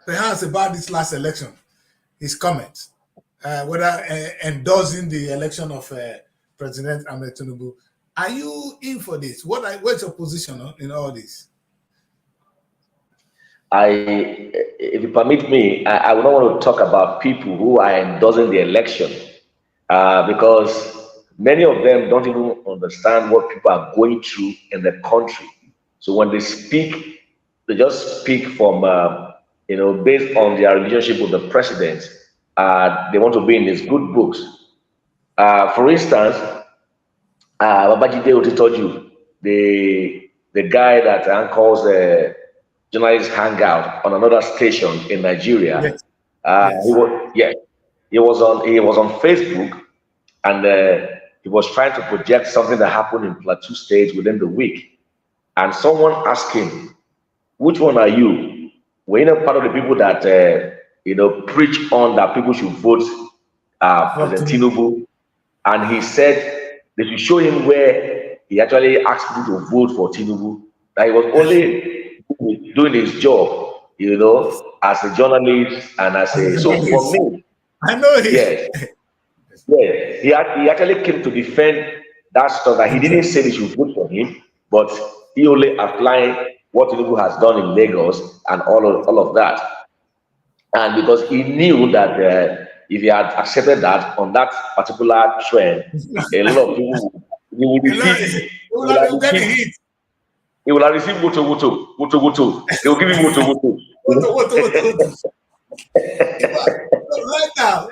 perhaps about this last election, his comments, whether endorsing the election of President Ahmed Tinubu. Are you in for this? What's your position in all this? If you permit me, I would not want to talk about people who are endorsing the election because many of them don't even understand what people are going through in the country. So when they speak, they just speak from, based on their relationship with the president. They want to be in his good books. For instance, Babajide Otitoju, the guy that anchors journalist hangout on another station in Nigeria. Yes. He was on Facebook, and he was trying to project something that happened in Plateau State within the week. And someone asked him, "Which one are you? Were you part of the people that preach on that people should vote President Tinubu?" And he said they should show him where he actually asked people to vote for Tinubu. That he was only doing his job, as a journalist and as a. So for me, I know it. Yes. Yeah, he actually came to defend that stuff that he didn't say they should vote for him, but he only applied what Tinubu has done in Lagos and all of that. And because he knew that if he had accepted that on that particular trend, a lot of people he will A lot, receive, he will have you get a received, hit. he will have received wuto wuto, wuto wuto. They will give him wuto wuto. What? Right now,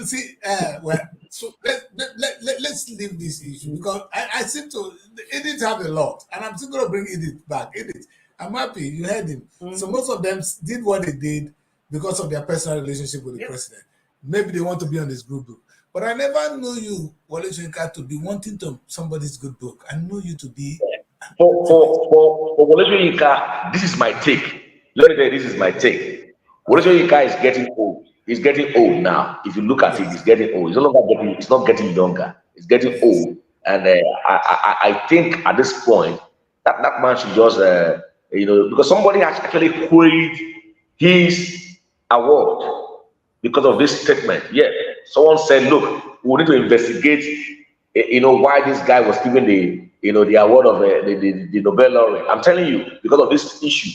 see, well, so let's leave this issue because I seem to Edith have a lot, and I'm still going to bring Edith back. Edith, I'm happy you heard him. So most of them did what they did because of their personal relationship with the president. Maybe they want to be on his good book, but I never knew you, Wale Soyinka, to be wanting to somebody's good book. I knew you to be. For Wole Soyinka, this is my take. Let me tell you, this is my take. Wole Soyinka is getting old. He's getting old now. If you look at it, he's getting old. He's no longer getting. It's not getting younger. It's getting old. And I think at this point that man should just because somebody has actually queried his award because of this statement. Yeah, someone said, look, we need to investigate why this guy was given the award of the Nobel laureate. I'm telling you, because of this issue,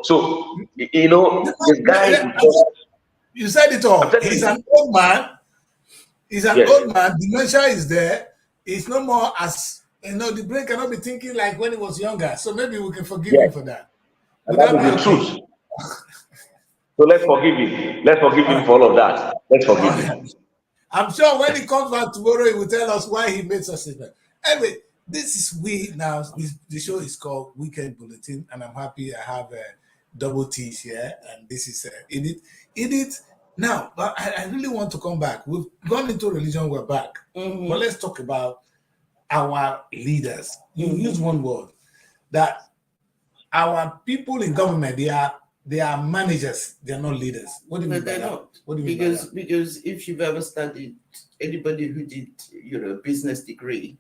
so this guy is just, You said it I'm all. telling He's you, an old man. He's an yes, old man. Dementia is there. It's no more as the brain cannot be thinking like when he was younger. So maybe we can forgive him yes, for that. and Would that that is be the okay? truth. So let's forgive him. Let's forgive All him right. for all of that. Let's forgive All right. him. I'm sure when he comes back tomorrow, he will tell us why he made such a statement. Anyway, this is now. The show is called Weekend Bulletin, and I'm happy I have double T's here, and this is Edith. Edith. Now, but I really want to come back. We've gone into religion. We're back, but let's talk about our leaders. You use one word that our people in government they are managers. They are not leaders. What do you mean But by they're that? not. What do you mean by that? Because if you've ever studied anybody who did a business degree,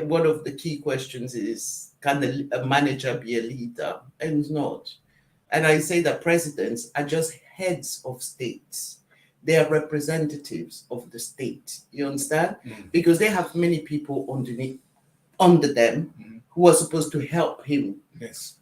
one of the key questions is, can a manager be a leader? And not. And I say that presidents are just heads of states. They are representatives of the state. You understand? Because they have many people under them who are supposed to help him, Yes.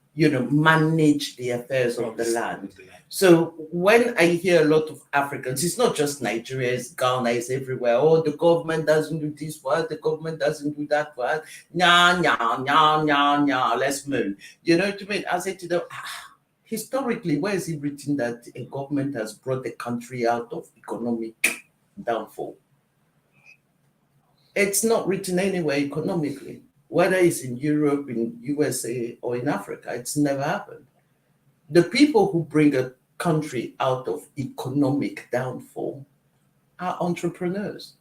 manage the affairs of the land. So when I hear a lot of Africans, it's not just Nigeria, it's Ghana, it's everywhere. Oh, the government doesn't do this for us, the government doesn't do that for us. Nya, nya, nya, nya, nya, let's move. You know what I mean? I say to them, historically, where is it written that a government has brought the country out of economic downfall? It's not written anywhere economically, whether it's in Europe, in USA, or in Africa. It's never happened. The people who bring a country out of economic downfall are entrepreneurs,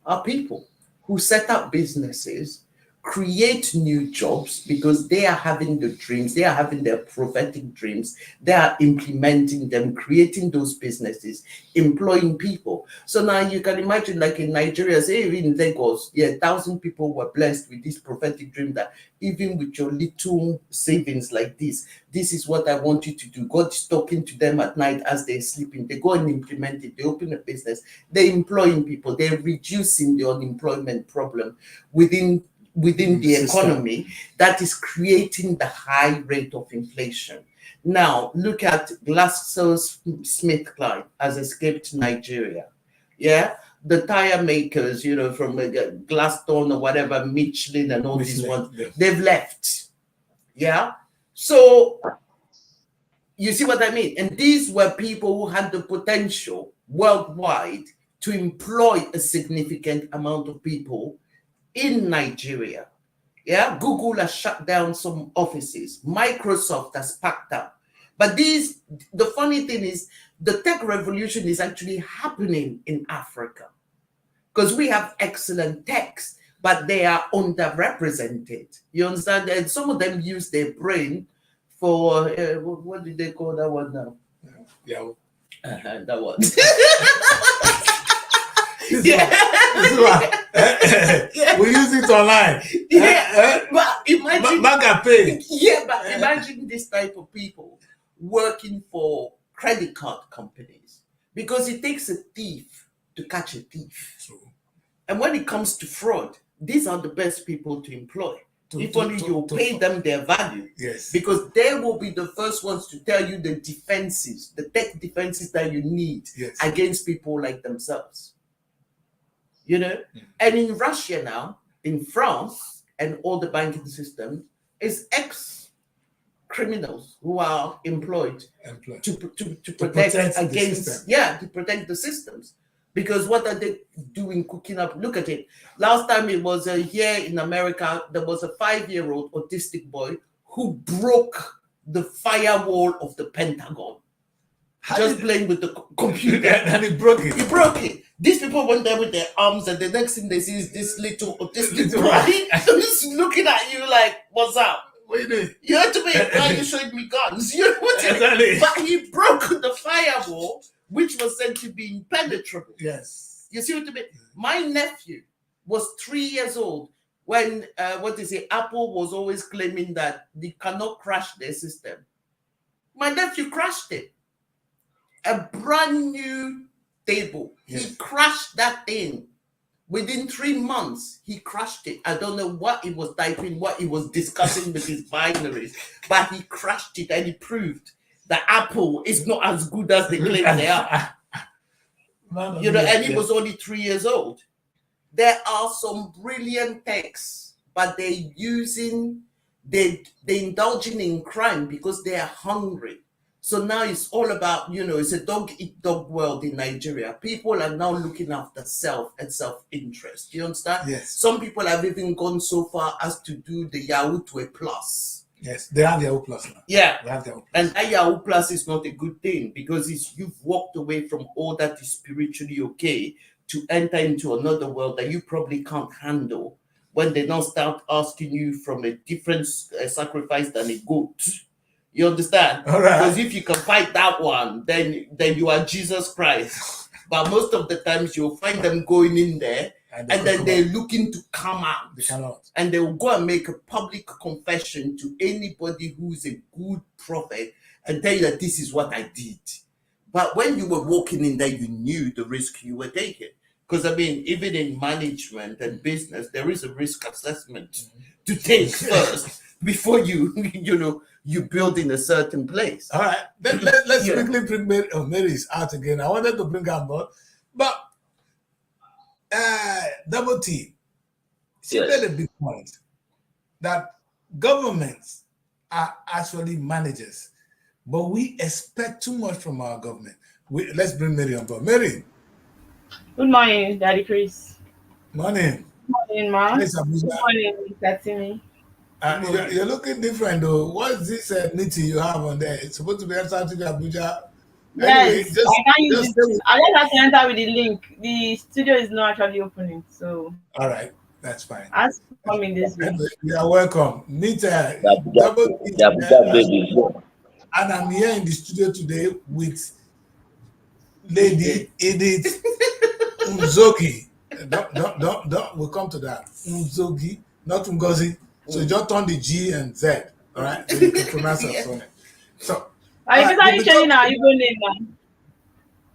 are people who set up businesses, create new jobs because they are having the dreams, they are having their prophetic dreams, they are implementing them, creating those businesses, employing people. So now you can imagine, like in Nigeria, say even in Lagos, 1,000 people were blessed with this prophetic dream that even with your little savings like this is what I want you to do. God is talking to them at night as they're sleeping. They go and implement it. They open a business. They're employing people. They're reducing the unemployment problem within the economy that is creating the high rate of inflation. Now, look at GlaxoSmithKline has escaped Nigeria. Yeah, the tire makers, from Glaston or whatever, Michelin and all these ones, they've left. Yeah, so you see what I mean? And these were people who had the potential worldwide to employ a significant amount of people in Nigeria. Yeah, Google has shut down some offices. Microsoft has packed up. But the funny thing is, the tech revolution is actually happening in Africa because we have excellent techs, but they are underrepresented. You understand? And some of them use their brain for, what did they call that one now? Yeah. That one. We use it online. But imagine but pay. Imagine this type of people working for credit card companies, because it takes a thief to catch a thief. True. And when it comes to fraud, these are the best people to employ. If only you pay them their value. Yes. Because they will be the first ones to tell you the defenses, the tech defenses that you need against people like themselves. You know? And in Russia now, in France, and all the banking systems, is ex-criminals who are employed. To protect against, to protect the systems. Because what are they doing cooking up? Look at it. Last time it was here in America, there was a 5-year-old autistic boy who broke the firewall of the Pentagon. Just playing with the computer. And he broke it. He broke it. These people went there with their arms, and the next thing they see is this little autistic boy who's looking at you like, what's up? Wait a minute. You heard to me, why you showed me guns? You know what Exactly. But he broke the firewall, which was said to be impenetrable. Yes. You see what I mean? My nephew was 3 years old when, Apple was always claiming that they cannot crash their system. My nephew crashed it. A brand new table. Yes. He crashed that thing. Within 3 months, he crashed it. I don't know what he was typing, what he was discussing with his binaries, but he crashed it and he proved that Apple is not as good as they claim they are. And he was only 3 years old. There are some brilliant techs, but they're indulging in crime because they are hungry. So now it's all about, it's a dog-eat-dog world in Nigeria. People are now looking after self and self-interest. Do you understand? Yes. Some people have even gone so far as to do the Yahoo to a plus. Yes, they have Yahoo Plus now. Yeah. They have Yahoo Plus. And that Yahoo Plus is not a good thing because you've walked away from all that is spiritually okay to enter into another world that you probably can't handle when they now start asking you from a different sacrifice than a goat. You understand? All right. Because if you can fight that one, then you are Jesus Christ. But most of the times you'll find them going in there and then they're looking to come out. They cannot. And they will go and make a public confession to anybody who's a good prophet and tell you that this is what I did. But when you were walking in there, you knew the risk you were taking. Because, even in management and business, there is a risk assessment to take first before you build in a certain place. All right. Let's quickly bring Mary's out again. I wanted to bring her on board. But Double T, she made a big point that governments are actually managers, but we expect too much from our government. Let's bring Mary on board. Mary. Good morning, Daddy Chris. Morning. Good morning, Ma. Good morning, Mr. Timmy. You're looking different though. What's this knitting you have on there? It's supposed to be Srtv Abuja. Yes, anyway, I can't use it. I just have to enter with the link. The studio is not actually opening, so. All right, that's fine. Ask for coming this way. You are welcome. Nita, and I'm here in the studio today with Lady Edith Unzogi. Don't. We'll come to that. Unzogi, not Ungozi. So just turn the G and Z. All right, so you can pronounce it. So. Are you guys changing our Igbo name now?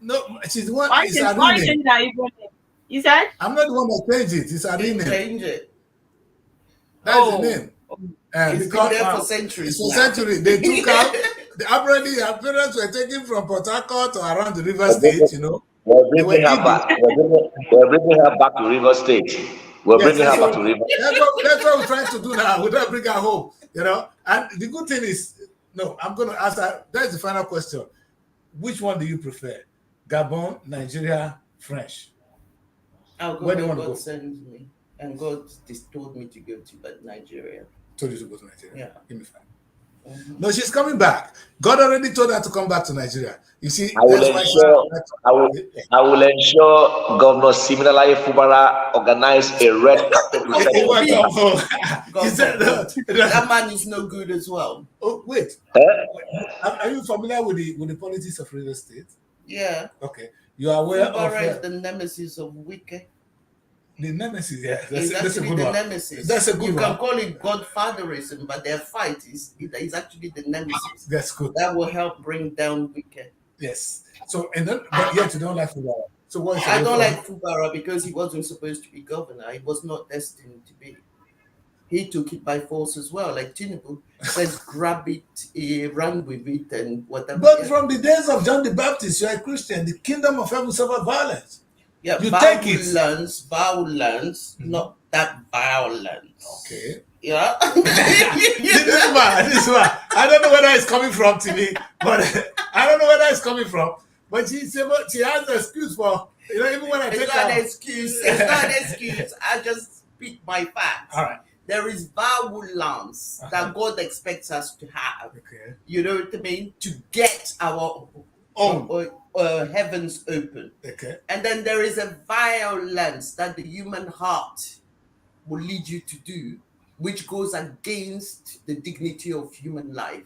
No, she's the one. Why changing our Igbo name? You said? I'm not the one that changed it. It's a name. Change it. That's the name. It's been there for centuries. For centuries. They took out. Apparently, our parents were taken from Port Harcourt or around the River State. We're bringing her back. We're bringing her back to River State. We're bringing her back to River. That's what we're trying to do now. We're trying to bring her home. And the good thing is. No, I'm going to ask her. That's the final question. Which one do you prefer? Gabon, Nigeria, French? I'll go where God sends me. And God told me to go to Nigeria. Told you to go to Nigeria? Yeah. Give me 5. No, she's coming back. God already told her to come back to Nigeria. You see, I will ensure Governor Siminalayi Fubara organize a red carpet reception. That man is no good as well. Oh, wait. Are you familiar with the politics of River State? Yeah. Okay. You are aware of the nemesis of Wike. The nemesis, yeah. That's a good one. Nemesis. That's a good one. You can call it godfatherism, but their fight is actually the nemesis. That's good. That will help bring down Wike. Yes. So, but yet you don't like Fubara. So what I don't like Fubara because he wasn't supposed to be governor. He was not destined to be. He took it by force as well. Like Tinubu said, grab it, he ran with it, and whatever. But from the days of John the Baptist, you are a Christian. The kingdom of heaven suffer violence. Yeah, you take it. Violence, not that violence. Okay. Yeah. this one. I don't know where it's coming from to me, but I don't know where it's coming from. But she has an excuse for, even when I take It's not an excuse. It's not an excuse. I just speak my facts. All right. There is violence that God expects us to have. Okay. You know what I mean? To get our heavens open. Okay. And then there is a violence that the human heart will lead you to do, which goes against the dignity of human life.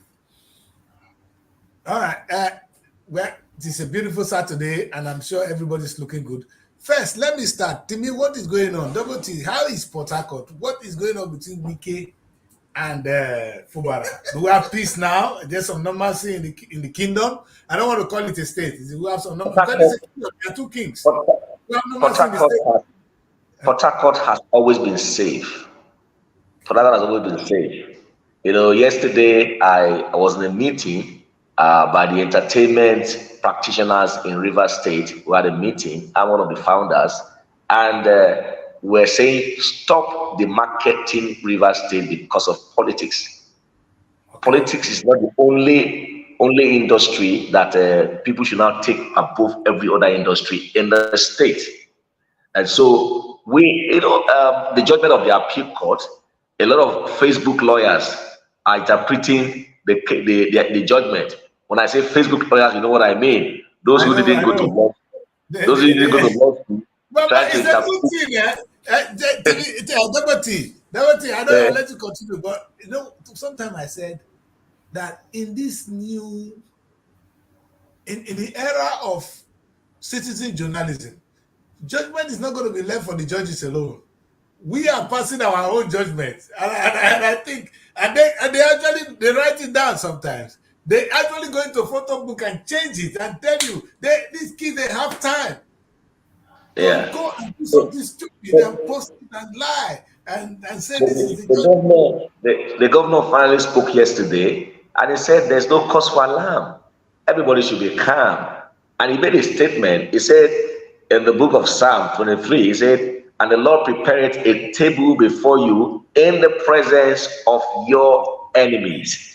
All right. Well, it's a beautiful Saturday, and I'm sure everybody's looking good. First, let me start. Tell me what is going on. Double T, how is Port Harcourt? What is going on between Wike and Fubara? Do we have peace now? There's some normalcy in the kingdom. I don't want to call it a state. We have some normalcy. There are two kings. Port Harcourt has always been safe. Port Harcourt has always been safe. Yesterday I was in a meeting by the entertainment practitioners in River State. We had a meeting. I'm one of the founders, and we're saying stop the marketing River State because of politics. Okay. Politics is not the only industry that people should now take above every other industry in the state. And so the judgment of the appeal court, a lot of Facebook lawyers are interpreting the judgment. When I say Facebook lawyers, you know what I mean. Those who didn't go to law, those who didn't go to law school. But it's a good thing, yeah. Double T, I know I'll let you continue, but sometimes I said that in this new, in the era of citizen journalism, judgment is not going to be left for the judges alone. We are passing our own judgment, and I think, and they write it down sometimes. They actually go into a photo book and change it and tell you these kids, they have time. Yeah. Go and do something stupid and post it and lie and say this is the governor finally spoke yesterday, and he said there's no cause for alarm. Everybody should be calm. And he made a statement. He said in the book of Psalm 23, he said, and the Lord prepared a table before you in the presence of your enemies.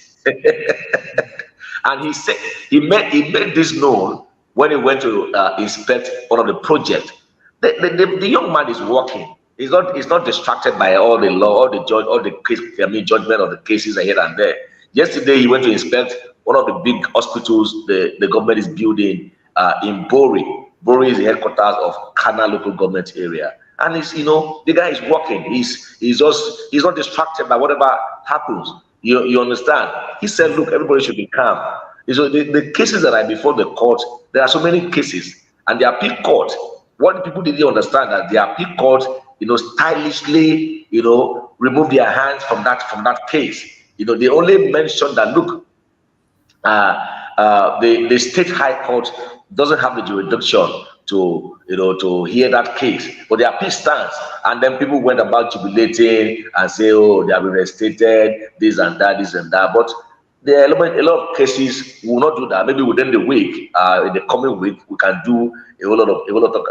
And he said he made this known when he went to inspect one of the projects. The young man is working. He's not distracted by all the law, all the judgment of the cases here and there. Yesterday he went to inspect one of the big hospitals the government is building in Bori. Bori is the headquarters of Kana local government area. And the guy is working. He's not distracted by whatever happens. You understand? He said, look, everybody should be calm. So the cases that are before the court, there are so many cases. And the appeal court, what people didn't understand that the appeal court, stylishly, remove their hands from that case. They only mentioned that, look, the state high court doesn't have the jurisdiction to hear that case, but the appeal stands. And then people went about jubilating and say, oh, they have been restated, this and that. But there are a lot of cases. We will not do that. Maybe within the week, in the coming week, we can do a whole lot of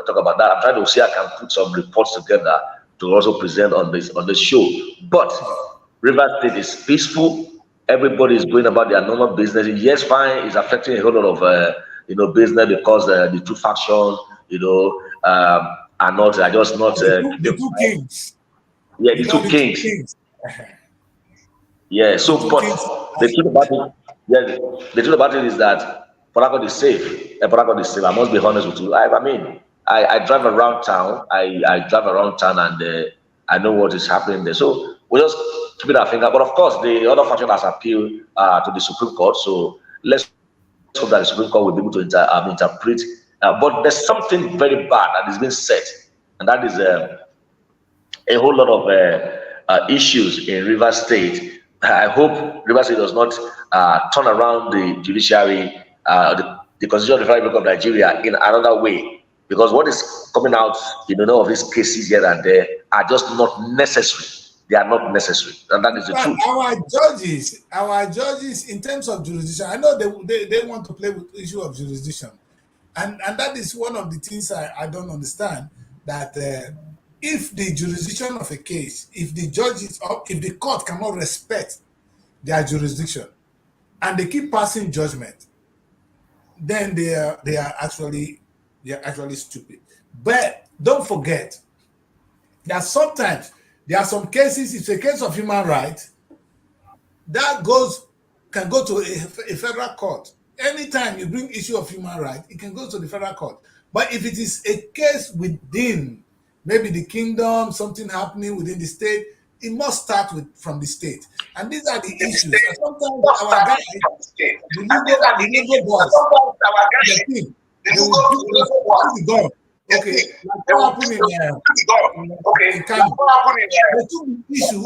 talk about that. I'm trying to see I can put some reports together to also present on this show. But River State is peaceful. Everybody is going about their normal business. Yes, fine, it's affecting a whole lot of business because the two factions, are not just not the two kings. Yeah, the two kings. Yeah, so but the truth about it is that Port Harcourt is safe. Port Harcourt is safe. I must be honest with you. I drive around town. I drive around town and I know what is happening there. So we just keep our finger. But of course, the other faction has appealed to the Supreme Court. So let's hope that the Supreme Court will be able to interpret. But there's something very bad that is being said, and that is a whole lot of issues in River State. I hope River State does not turn around the judiciary, the Constitutional Republic of Nigeria in another way, because what is coming out in of these cases here and there are just not necessary. They are not necessary, and that is the But truth. our judges, in terms of jurisdiction, I know they want to play with the issue of jurisdiction, and that is one of the things I don't understand. That if the jurisdiction of a case, if the judges or if the court cannot respect their jurisdiction and they keep passing judgment, then they are actually stupid. But don't forget that sometimes there are some cases. It's a case of human rights that can go to a federal court. Anytime you bring issue of human rights, it can go to the federal court. But if it is a case within maybe the kingdom, something happening within the state, it must start from the state. And these are the issues. And sometimes our guys, the legal boys, the team, they will do the gun. Okay, like what happened in Kano. They took the issue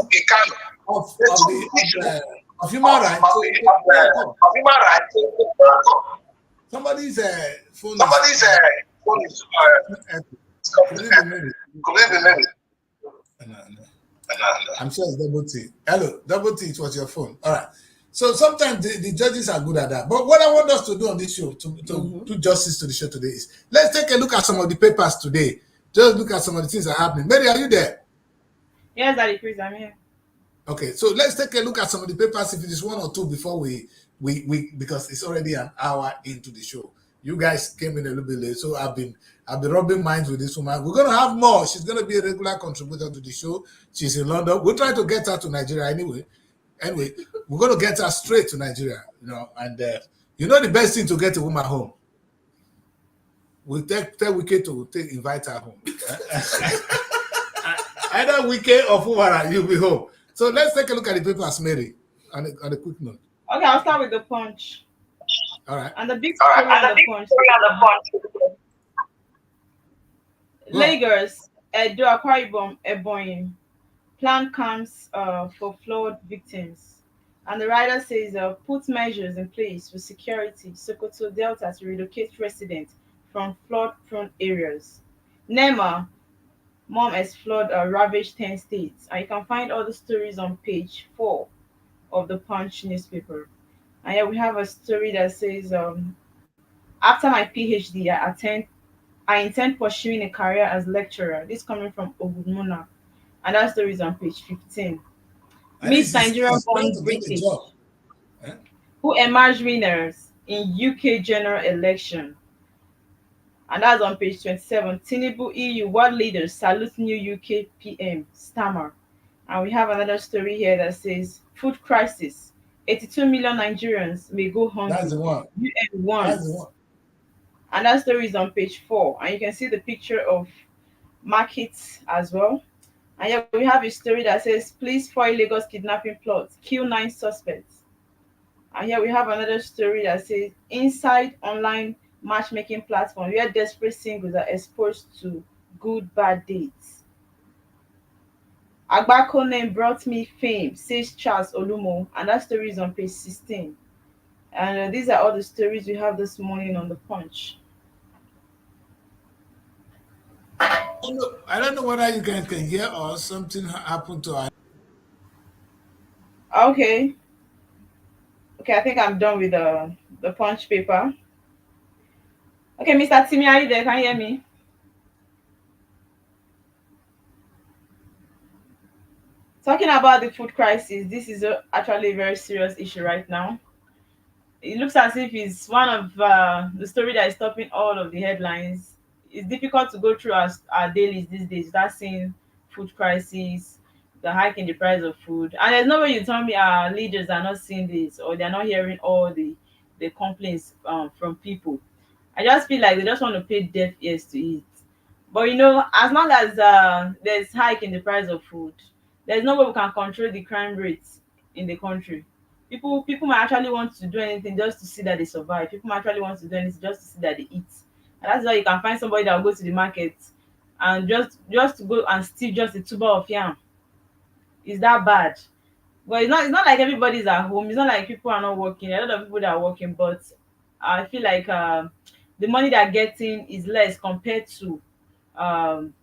of human rights. Somebody's phone is could it be maybe? No. I'm sure it's double T. Hello, double T, it was your phone. All right. So sometimes the judges are good at that. But what I want us to do on this show, to do justice to the show today, is let's take a look at some of the papers today. Just look at some of the things that are happening. Mary, are you there? Yes, Daddy Chris, I'm here. Okay, so let's take a look at some of the papers, if it is one or two, before we because it's already an hour into the show. You guys came in a little bit late, so I've been rubbing minds with this woman. We're gonna have more. She's gonna be a regular contributor to the show. She's in London. We're trying to get her to Nigeria anyway. Anyway, we're gonna get her straight to Nigeria, and the best thing to get a woman home. We'll tell Wike to invite her home. Either Wike or Fumara, you'll be home. So let's take a look at the papers, Mary, on a quick note. Okay, I'll start with the Punch. All right. And the big story on the Punch. Lagos, Edo, Akwa Ibom, Ebonyi plan camps for flood victims. And the writer says, put measures in place for security, Sokoto Delta to relocate residents from flood-prone areas. NEMA, mom as flood ravaged 10 states. And you can find all the stories on page 4 of the Punch newspaper. And here we have a story that says, after my PhD, I intend pursuing a career as lecturer. This coming from Ogunmona. And that story is on page 15. Miss Nigeria born British who emerged winners in UK general election. And that's on page 27. Tinubu EU world leaders salute new UK PM, stammer. And we have another story here that says, food crisis. 82 million Nigerians may go hungry. That's the one. UN warns. And that story is on page 4. And you can see the picture of markets as well. And here we have a story that says, police foil Lagos kidnapping plot, kill 9 suspects. And here we have another story that says, inside online matchmaking platform where desperate singles are exposed to good bad dates. Agbako name brought me fame, says Charles Olumo, and that story is on page 16. And these are all the stories we have this morning on the Punch. I don't know whether you guys can hear or something happened to her. Okay, I think I'm done with the Punch paper. Okay, Mr. Timmy, are you there? Can you hear me? Talking about the food crisis, this is actually a very serious issue right now. It looks as if it's one of the story that is stopping all of the headlines. It's difficult to go through our dailies these days without seeing food crisis, the hike in the price of food. And there's no way you tell me our leaders are not seeing this or they're not hearing all the complaints from people. I just feel like they just want to pay deaf ears to it. But as long as there's hike in the price of food, there's no way we can control the crime rates in the country. People might actually want to do anything just to see that they survive. People might actually want to do anything just to see that they eat. And that's why you can find somebody that will go to the market and just to go and steal just a tuber of yam. Is that bad? But it's not like everybody's at home. It's not like people are not working. A lot of people that are working, but I feel like the money they're getting is less compared to um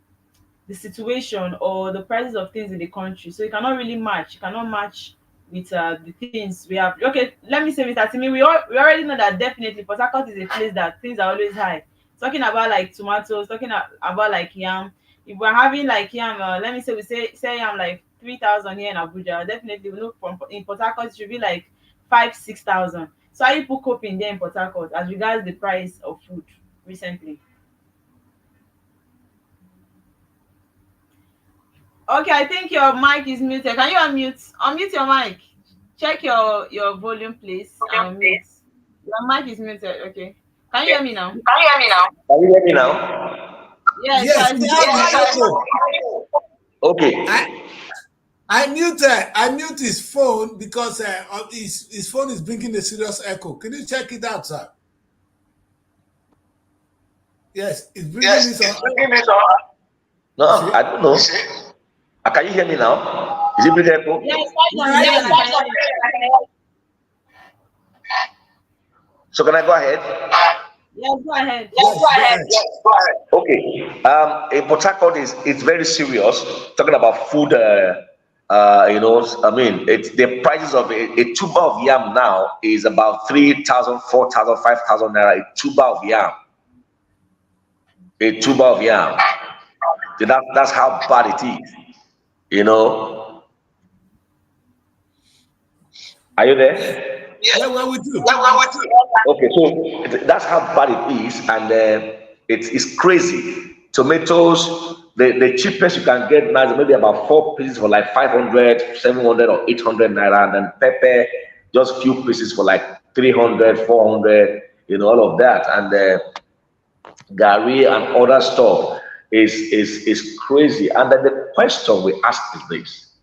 the situation or the prices of things in the country. So you cannot really match. You cannot match with the things we have. Okay, let me say, Mr. Timi, we already know that definitely Port Harcourt is a place that things are always high. Talking about like tomatoes, about like yam. If we're having like yam, let me say we say yam like 3,000 here in Abuja. Definitely, we know from in Port Harcourt it should be like 5-6,000. So how you put coping there in Port Harcourt as regards the price of food recently? Okay, I think your mic is muted. Can you unmute? Unmute your mic. Check your volume, please. Mute. Your mic is muted. Okay. Can you hear me now? Can you hear me now? Can you hear me now? Yes. So Yes, I we said hear your the mic is echo. Okay. I mute his phone because his phone is bringing a serious echo. Can you check it out, sir? Yes, it's bringing Yes, this it's on. bringing me some. No, I don't know. Can you hear me now? Is it bringing echo? Yes, We right can on, hear right on. you. I can hear you. So can I go ahead? Yes, go ahead. Yes, go Yes, go ahead. ahead. Yes, go ahead. Okay. In Port Harcourt is it's very serious. Talking about food. I mean, it's the prices of a tuber of yam now is about 3,000, 4,000, 5,000 naira. A tuber of yam. A tuber of yam. So that's how bad it is. You know. Are you there? Yeah, we're with you. Okay, so that's how bad it is, and it's crazy. Tomatoes, the cheapest you can get now is maybe about 4 pieces for like 500, 700, or 800 naira, and then pepper, just few pieces for like 300, 400, all of that, and gari and other stuff is crazy. And then the question we ask is this: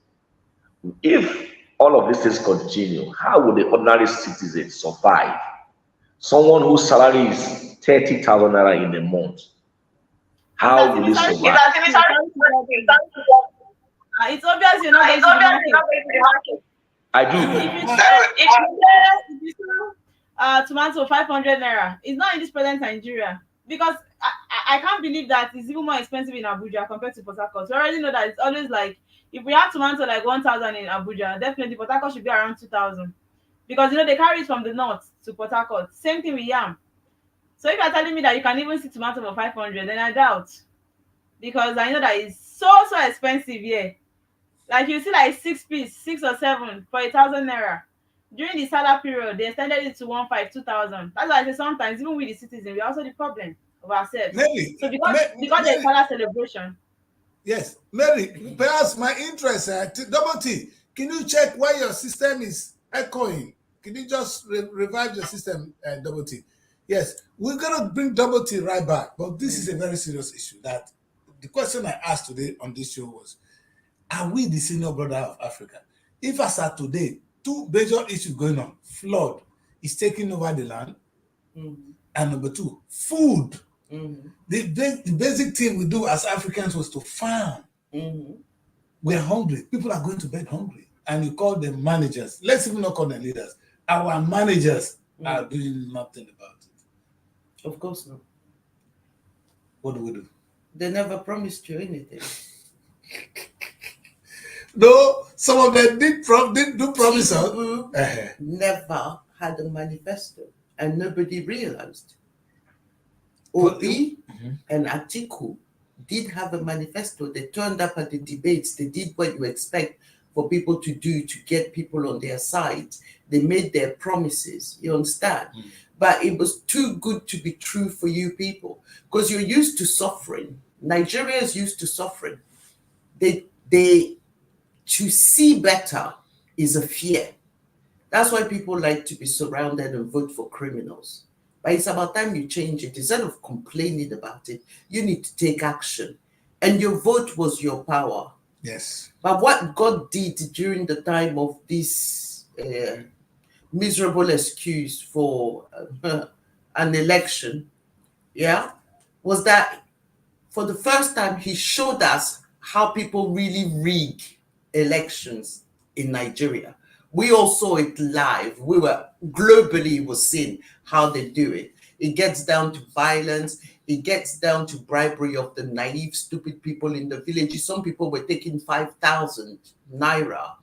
if all of these things continue, how will the ordinary citizen survive? Someone whose salary is 30,000 naira in a month, Mr. how will Timi, he sorry to survive? interrupt you. Sorry to interrupt you. It's obvious you're not going to the market. I If you do. sell tomato 500 naira, it's not in this present Nigeria because I can't believe that it's even more expensive in Abuja compared to Port Harcourt. We already know that it's always like if we have tomato like 1,000 in Abuja, definitely Port Harcourt should be around 2,000 because they carry it from the north to Port Harcourt. Same thing with yam. So if you're telling me that you can even see tomato for 500, then I doubt because I know that it's so expensive here. Like you see like 6 piece, 6 or 7 for 1,000 naira. During the Salah period, they extended it to 1,500, 2,000. That's why I say sometimes even with the citizens, we are also the problem of ourselves. Mary, So because there's Mary, Salah celebration. yes, Mary, perhaps my interest, Double T, can you check why your system is echoing? Can you just revive your system, Double T? Yes, we're going to bring Double T right back, but this is a very serious issue. That the question I asked today on this show was, are we the senior brother of Africa? If as at today, two major issues going on, flood is taking over the land, and number two, food. The basic thing we do as Africans was to farm. We're hungry. People are going to bed hungry. And you call them managers. Let's even not call them leaders. Our managers are doing nothing about it. Of course not. What do we do? They never promised you anything. No, some of them did do promise us. Never had a manifesto, and nobody realized. Obi and Atiku did have a manifesto. They turned up at the debates. They did what you expect for people to do to get people on their side. They made their promises. You understand? But it was too good to be true for you people because you're used to suffering. Nigeria is used to suffering. They to see better is a fear. That's why people like to be surrounded and vote for criminals. But it's about time you change it. Instead of complaining about it, you need to take action. And your vote was your power. Yes. But what God did during the time of this miserable excuse for an election, was that for the first time, he showed us how people really rig elections in Nigeria. We all saw it live. We were globally was seeing how they do it. It gets down to violence. It gets down to bribery of the naive, stupid people in the villages. Some people were taking 5,000 naira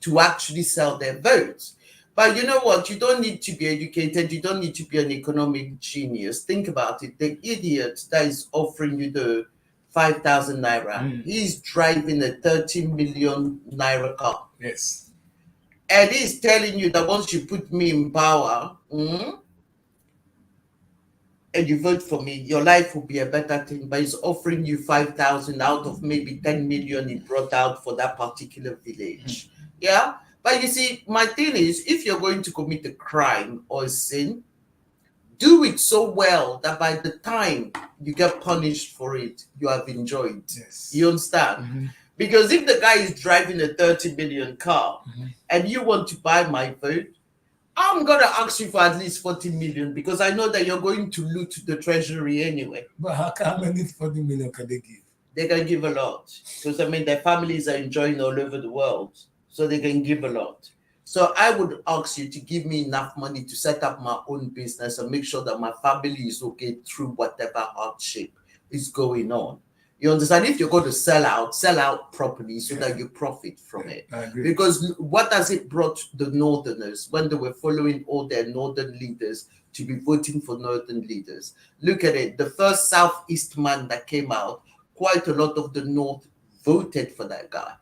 to actually sell their votes. But you know what? You don't need to be educated. You don't need to be an economic genius. Think about it. The idiot that is offering you the 5,000 naira, he's driving a 30 million naira car. Yes. And he's telling you that once you put me in power, and you vote for me, your life will be a better thing. But he's offering you 5,000 out of maybe 10 million he brought out for that particular village. Yeah. But you see, my thing is, if you're going to commit a crime or a sin, do it so well that by the time you get punished for it, you have enjoyed. Yes. You understand? Because if the guy is driving a 30 million car and you want to buy my vote, I'm going to ask you for at least 40 million because I know that you're going to loot the treasury anyway. But how many 40 million can they give? They can give a lot because, I mean, their families are enjoying all over the world. So they can give a lot. So I would ask you to give me enough money to set up my own business and make sure that my family is okay through whatever hardship is going on. You understand? If you're going to sell out properly so that you profit from it. I agree. Because what has it brought the Northerners when they were following all their Northern leaders to be voting for Northern leaders? Look at it. The first Southeast man that came out, quite a lot of the North voted for that guy.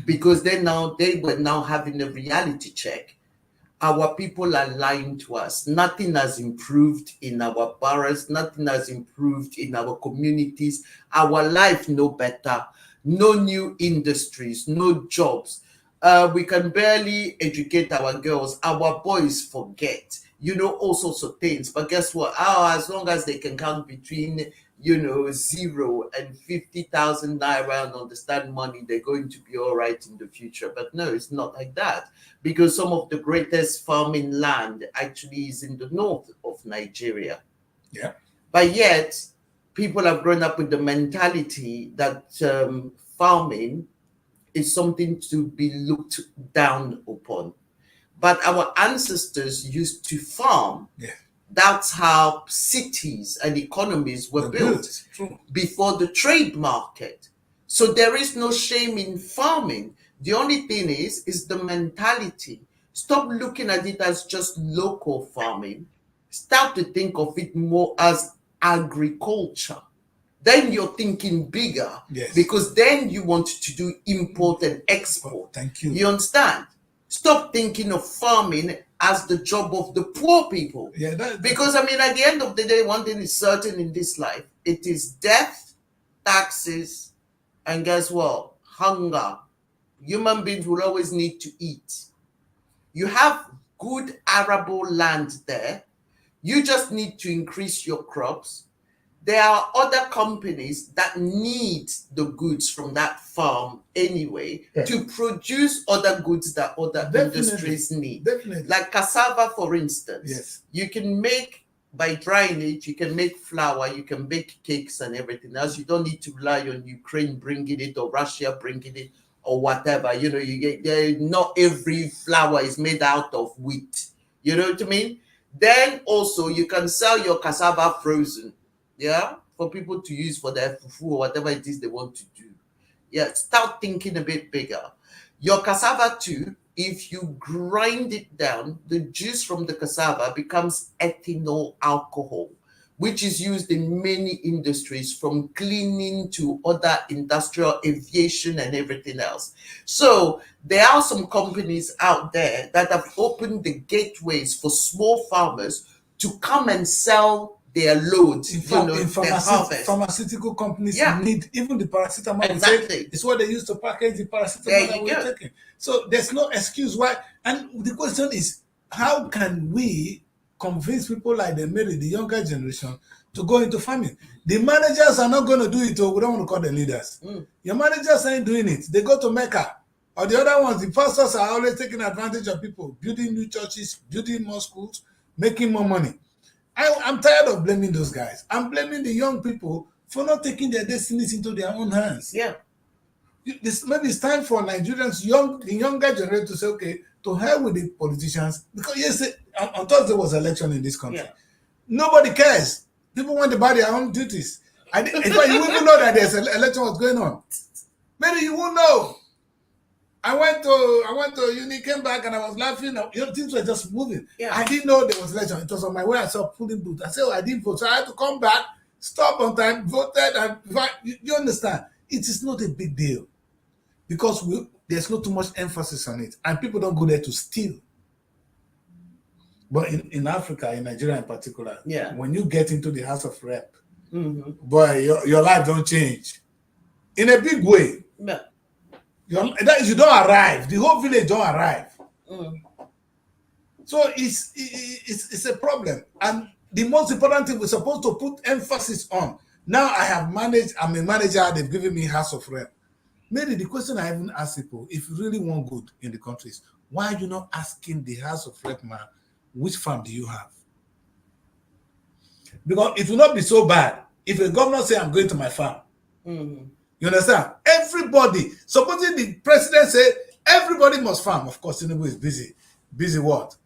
Because they were now having a reality check. Our people are lying to us. Nothing has improved in our boroughs. Nothing has improved in our communities. Our life no better. No new industries. No jobs. We can barely educate our girls. Our boys forget. All sorts of things. But guess what? As long as they can count between 0 and 50,000 naira and understand money, they're going to be all right in the future. But no, it's not like that, because some of the greatest farming land actually is in the north of Nigeria. Yeah. But yet, people have grown up with the mentality that farming is something to be looked down upon. But our ancestors used to farm. Yeah. That's how cities and economies were built before the trade market. So there is no shame in farming. The only thing is the mentality. Stop looking at it as just local farming. Start to think of it more as agriculture. Then you're thinking bigger. Yes. Because then you want to do import and export. Thank you. You understand? Stop thinking of farming as the job of the poor people. Yeah, because, I mean, at the end of the day, one thing is certain in this life. It is death, taxes, and guess what? Hunger. Human beings will always need to eat. You have good arable land there. You just need to increase your crops. There are other companies that need the goods from that farm anyway to produce other goods that other industries need. Definitely. Like cassava, for instance. Yes. You can make, by drying it, you can make flour, you can bake cakes and everything else. You don't need to rely on Ukraine bringing it or Russia bringing it or whatever. Not every flour is made out of wheat. You know what I mean? Then also you can sell your cassava frozen. Yeah, for people to use for their fufu or whatever it is they want to do. Yeah, start thinking a bit bigger. Your cassava too, if you grind it down, the juice from the cassava becomes ethanol alcohol, which is used in many industries, from cleaning to other industrial aviation and everything else. So there are some companies out there that have opened the gateways for small farmers to come and sell their loads, their harvest. Pharmaceutical companies need even the paracetamol. Exactly. It's what they use to package the paracetamol that we're taking. So there's no excuse why. And the question is, how can we convince people like the younger generation, to go into farming? The managers are not going to do it, or we don't want to call them leaders. Your managers ain't doing it. They go to Mecca. Or the other ones, the pastors are always taking advantage of people, building new churches, building more schools, making more money. I'm tired of blaming those guys. I'm blaming the young people for not taking their destinies into their own hands. Yeah. Maybe it's time for Nigerians, the younger generation, to say, okay, to hell with the politicians. Because on Thursday was election in this country. Yeah. Nobody cares. People want to buy their own duties. In fact, you won't even know that there's an election was going on. Maybe you won't know. I went to uni, came back, and I was laughing. Things were just moving. Yeah. I didn't know there was election. It was on my way. I saw polling booth. I said, I didn't vote. So I had to come back, stop on time, voted, and you understand. It is not a big deal because there's not too much emphasis on it, and people don't go there to steal. But in Africa, in Nigeria in particular, when you get into the House of Rep, boy, your life don't change in a big way. Yeah. You don't arrive. The whole village don't arrive. So it's a problem. And the most important thing we're supposed to put emphasis on. Now I'm a manager, they've given me House of Rep. Maybe the question I even ask people, if you really want good in the countries, why are you not asking the House of Rep man, which farm do you have? Because it will not be so bad if a governor say, I'm going to my farm. You understand? Everybody, supposing the president say, everybody must farm. Of course, Tinubu is busy. Busy what?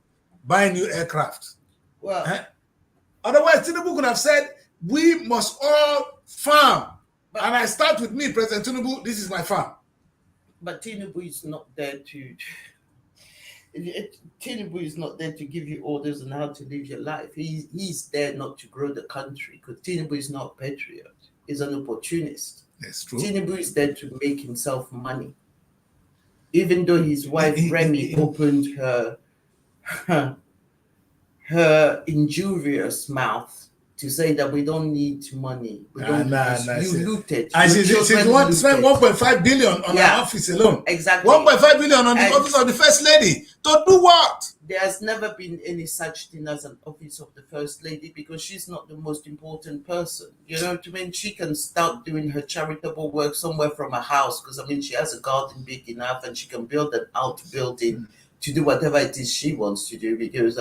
Buying new aircraft. Well, Otherwise, Tinubu could have said, we must all farm. And I start with me, President Tinubu, this is my farm. But Tinubu is not there to... Tinubu is not there to give you orders on how to live your life. He's there not to grow the country, because Tinubu is not a patriot. He's an opportunist. That's true. Tinubu is there to make himself money. Even though his wife Remy opened her injurious mouth to say that we don't need money. We don't you looted. And she want to spend 1.5 billion on her office alone. Exactly. 1.5 billion on the office of the First Lady. To do what? There has never been any such thing as an office of the First Lady, because she's not the most important person. You know what I mean? She can start doing her charitable work somewhere from her house, because she has a garden big enough and she can build an outbuilding to do whatever it is she wants to do, because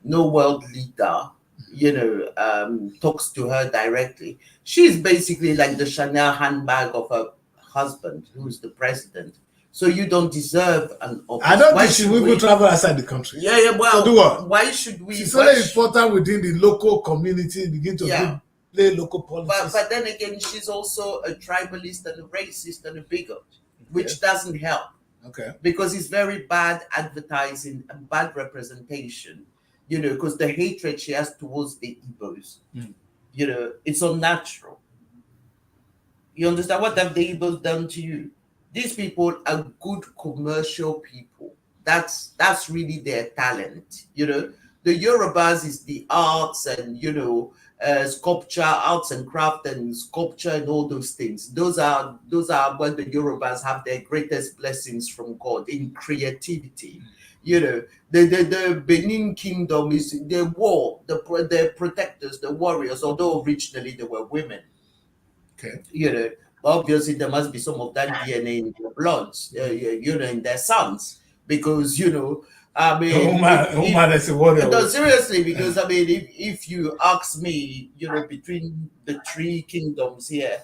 no world leader talks to her directly. She's basically like the Chanel handbag of her husband, who's the president. So you don't deserve an office. I don't think she will even travel outside the country. Yeah, well, do what? Why should we? She's only important within the local community, begin to play local politics. But then again, she's also a tribalist and a racist and a bigot, which doesn't help. Okay. Because it's very bad advertising and bad representation. Because the hatred she has towards the Igbos, it's unnatural. You understand? What have the Igbos done to you? These people are good commercial people. That's really their talent. The Yorubas is the arts and, sculpture, arts and craft and sculpture and all those things. Those are when the Yorubas have their greatest blessings from God in creativity. The Benin Kingdom is the war, the protectors, the warriors, although originally they were women. Okay. Obviously there must be some of that DNA in their bloods, in their sons, because, that's a warrior. No, seriously, because, if you ask me, between the three kingdoms here,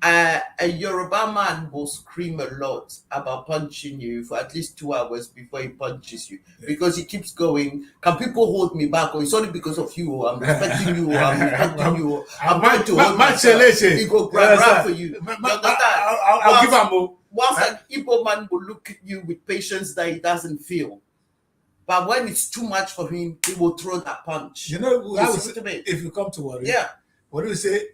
a Yoruba man will scream a lot about punching you for at least 2 hours before he punches you, because he keeps going, can people hold me back? Or it's only because of you, I'm respecting you, I'm respecting you, I'm going to hold myself. He go grab for you. I'll give him more. Once an Igbo man will look at you with patience that he doesn't feel. But when it's too much for him, he will throw that punch. If you come to Warri, what do you say?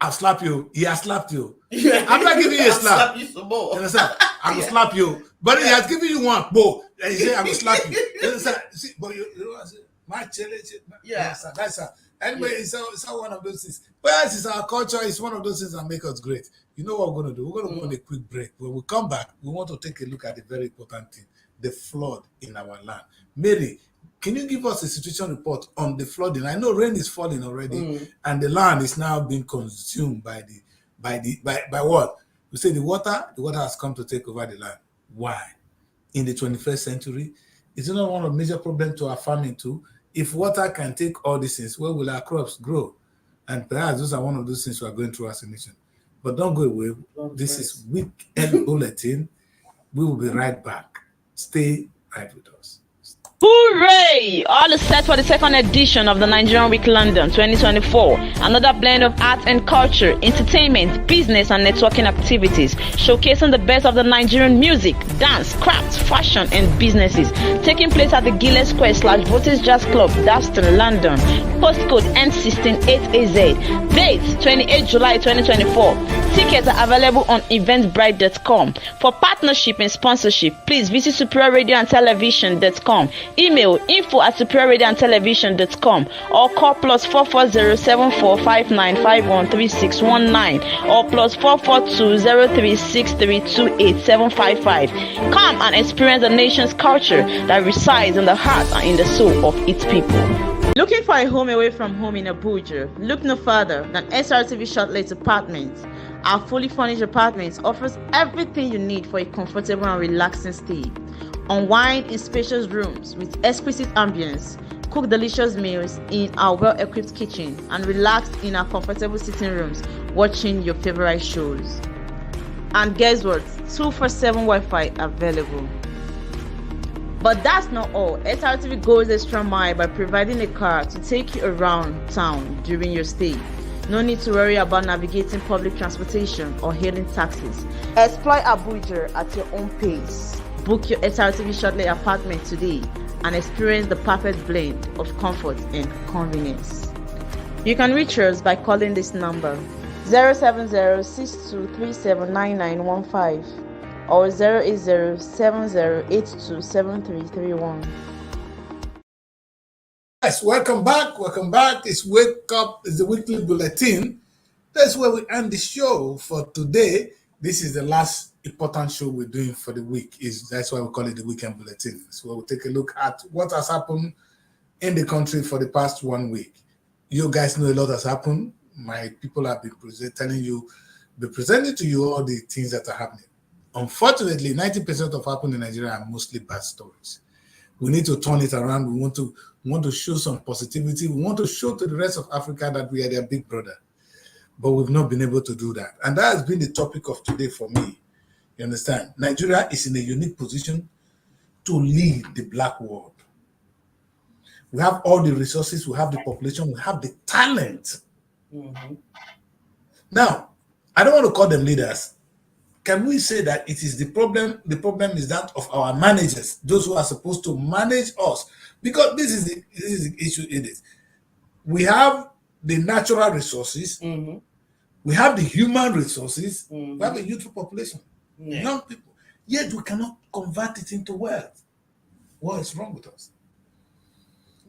I'll slap you. He has slapped you. Yeah. I'm not giving you a slap. Slap you some more. You understand? I will slap you. But he has given you one. Bo. And he said, I will slap you. You understand? See, but my challenge. That's anyway, it's not one of those things. But it's our culture. It's one of those things that make us great. You know what we're going to do? We're going to go on a quick break. When we come back, we want to take a look at the very important thing, the flood in our land. Mary, can you give us a situation report on the flooding? I know rain is falling already, and the land is now being consumed by what? We say the water has come to take over the land. Why? In the 21st century, is it not one of the major problems to our farming too? If water can take all these things, where will our crops grow? And perhaps those are one of those things we are going through as a nation. But don't go away. This is Weekend Bulletin. We will be right back. Stay right with us. Hooray! All is set for the second edition of the Nigerian Week London 2024. Another blend of art and culture, entertainment, business and networking activities, showcasing the best of the Nigerian music, dance, crafts, fashion and businesses. Taking place at the Gilles Square / Voltage Jazz Club, Daston, London. Postcode N168AZ. Date 28 July 2024. Tickets are available on eventbrite.com. For partnership and sponsorship, please visit superiorradioandtelevision.com. Email info@superiorradioandtelevision.com or call +4407459513619 or +4420363287555. Come and experience the nation's culture that resides in the heart and in the soul of its people. Looking for a home away from home in Abuja? Look no further than Srtv Shortlet Apartments. Our fully furnished apartments offers everything you need for a comfortable and relaxing stay. Unwind in spacious rooms with exquisite ambience. Cook delicious meals in our well-equipped kitchen and relax in our comfortable sitting rooms watching your favorite shows. And guess what? 247 Wi-Fi available. But that's not all. SRTV goes the extra mile by providing a car to take you around town during your stay. No need to worry about navigating public transportation or hailing taxis. Explore Abuja at your own pace. Book your SRTV Shortlet apartment today and experience the perfect blend of comfort and convenience. You can reach us by calling this number 07062379915 or 08070827331. Yes, welcome back. Welcome back. It's Wake Up, it's the weekly bulletin. That's where we end the show for today. This is the last important show we're doing for the week. That's why we call it the Weekend Bulletin. So we'll take a look at what has happened in the country for the past 1 week. You guys know a lot has happened. My people have been presenting to you all the things that are happening. Unfortunately, 90% of what happened in Nigeria are mostly bad stories. We need to turn it around. We want to show some positivity. We want to show to the rest of Africa that we are their big brother. But we've not been able to do that. And that has been the topic of today for me. You understand? Nigeria is in a unique position to lead the black world. We have all the resources, we have the population, we have the talent. Mm-hmm. Now, I don't want to call them leaders. Can we say that it is the problem? The problem is that of our managers, those who are supposed to manage us. Because this is the issue it is. We have the natural resources, mm-hmm. We have the human resources, mm-hmm. We have a youthful population, young people. Yet we cannot convert it into wealth. What is wrong with us?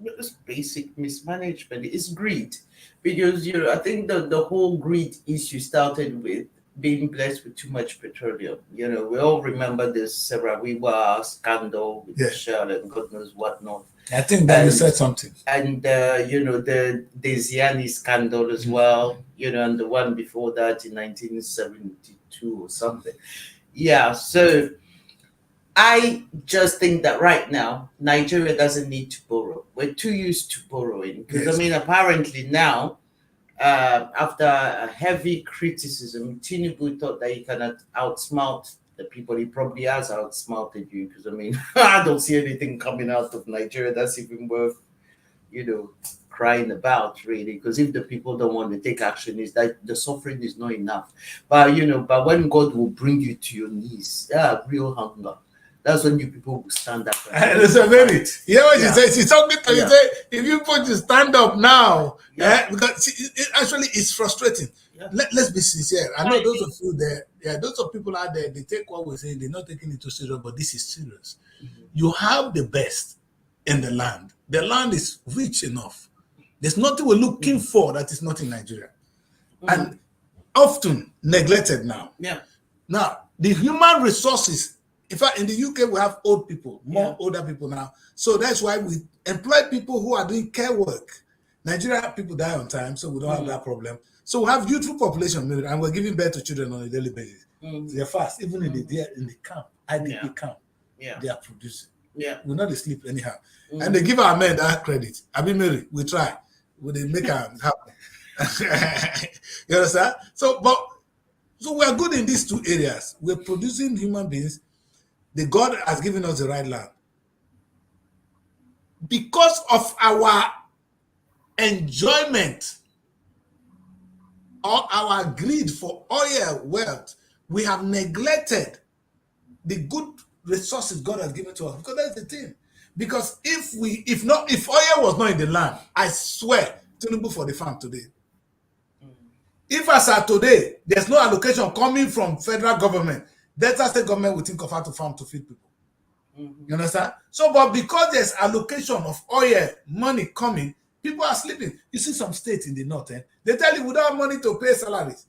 It's basic mismanagement. It's greed. Because I think the whole greed issue started with being blessed with too much petroleum. We all remember this Srtv scandal with Shell and God knows what not. I think that you said something. And the Ziani scandal as well, and the one before that in 1972 or something. Yeah, so I just think that right now, Nigeria doesn't need to borrow. We're too used to borrowing. Because, apparently now, after a heavy criticism, Tinubu thought that he cannot outsmart the people. He probably has outsmarted you. Because, I don't see anything coming out of Nigeria that's even worth, crying about, really. Because if the people don't want to take action, is that the suffering is not enough. But, but when God will bring you to your knees, real hunger. That's when you people will stand up. That's about it. You know what she says? She's talking to you. Say, if you put to stand up now, because it's frustrating. Yeah. Let's be sincere. I know those of you there, those of people out there, they take what we're saying, they're not taking it too serious, but this is serious. Mm-hmm. You have the best in the land. The land is rich enough. There's nothing we're looking for that is not in Nigeria. Mm-hmm. And often neglected now. Yeah. Now, the human resources. In fact, in the UK, we have old people, older people now. So that's why we employ people who are doing care work. Nigeria people die on time, so we don't have that problem. So we have youthful population, and we're giving birth to children on a daily basis. Mm-hmm. They're fast, even in the camp, IDP camp, they are producing. Yeah. We're not asleep anyhow. Mm-hmm. And they give our men that credit. Mary, we try. They make them happen. You understand? So we're good in these two areas. We're producing human beings. The God has given us the right land. because of our enjoyment or our greed for oil wealth, we have neglected the good resources God has given to us. Because that's the thing. Because if oil was not in the land, I swear, Tinubu for the farm today. If as of today, there's no allocation coming from federal government, Delta state government will think of how to farm to feed people. You understand? So, but because there's allocation of oil money coming, people are sleeping. You see some states in the north, they tell you we don't have money to pay salaries.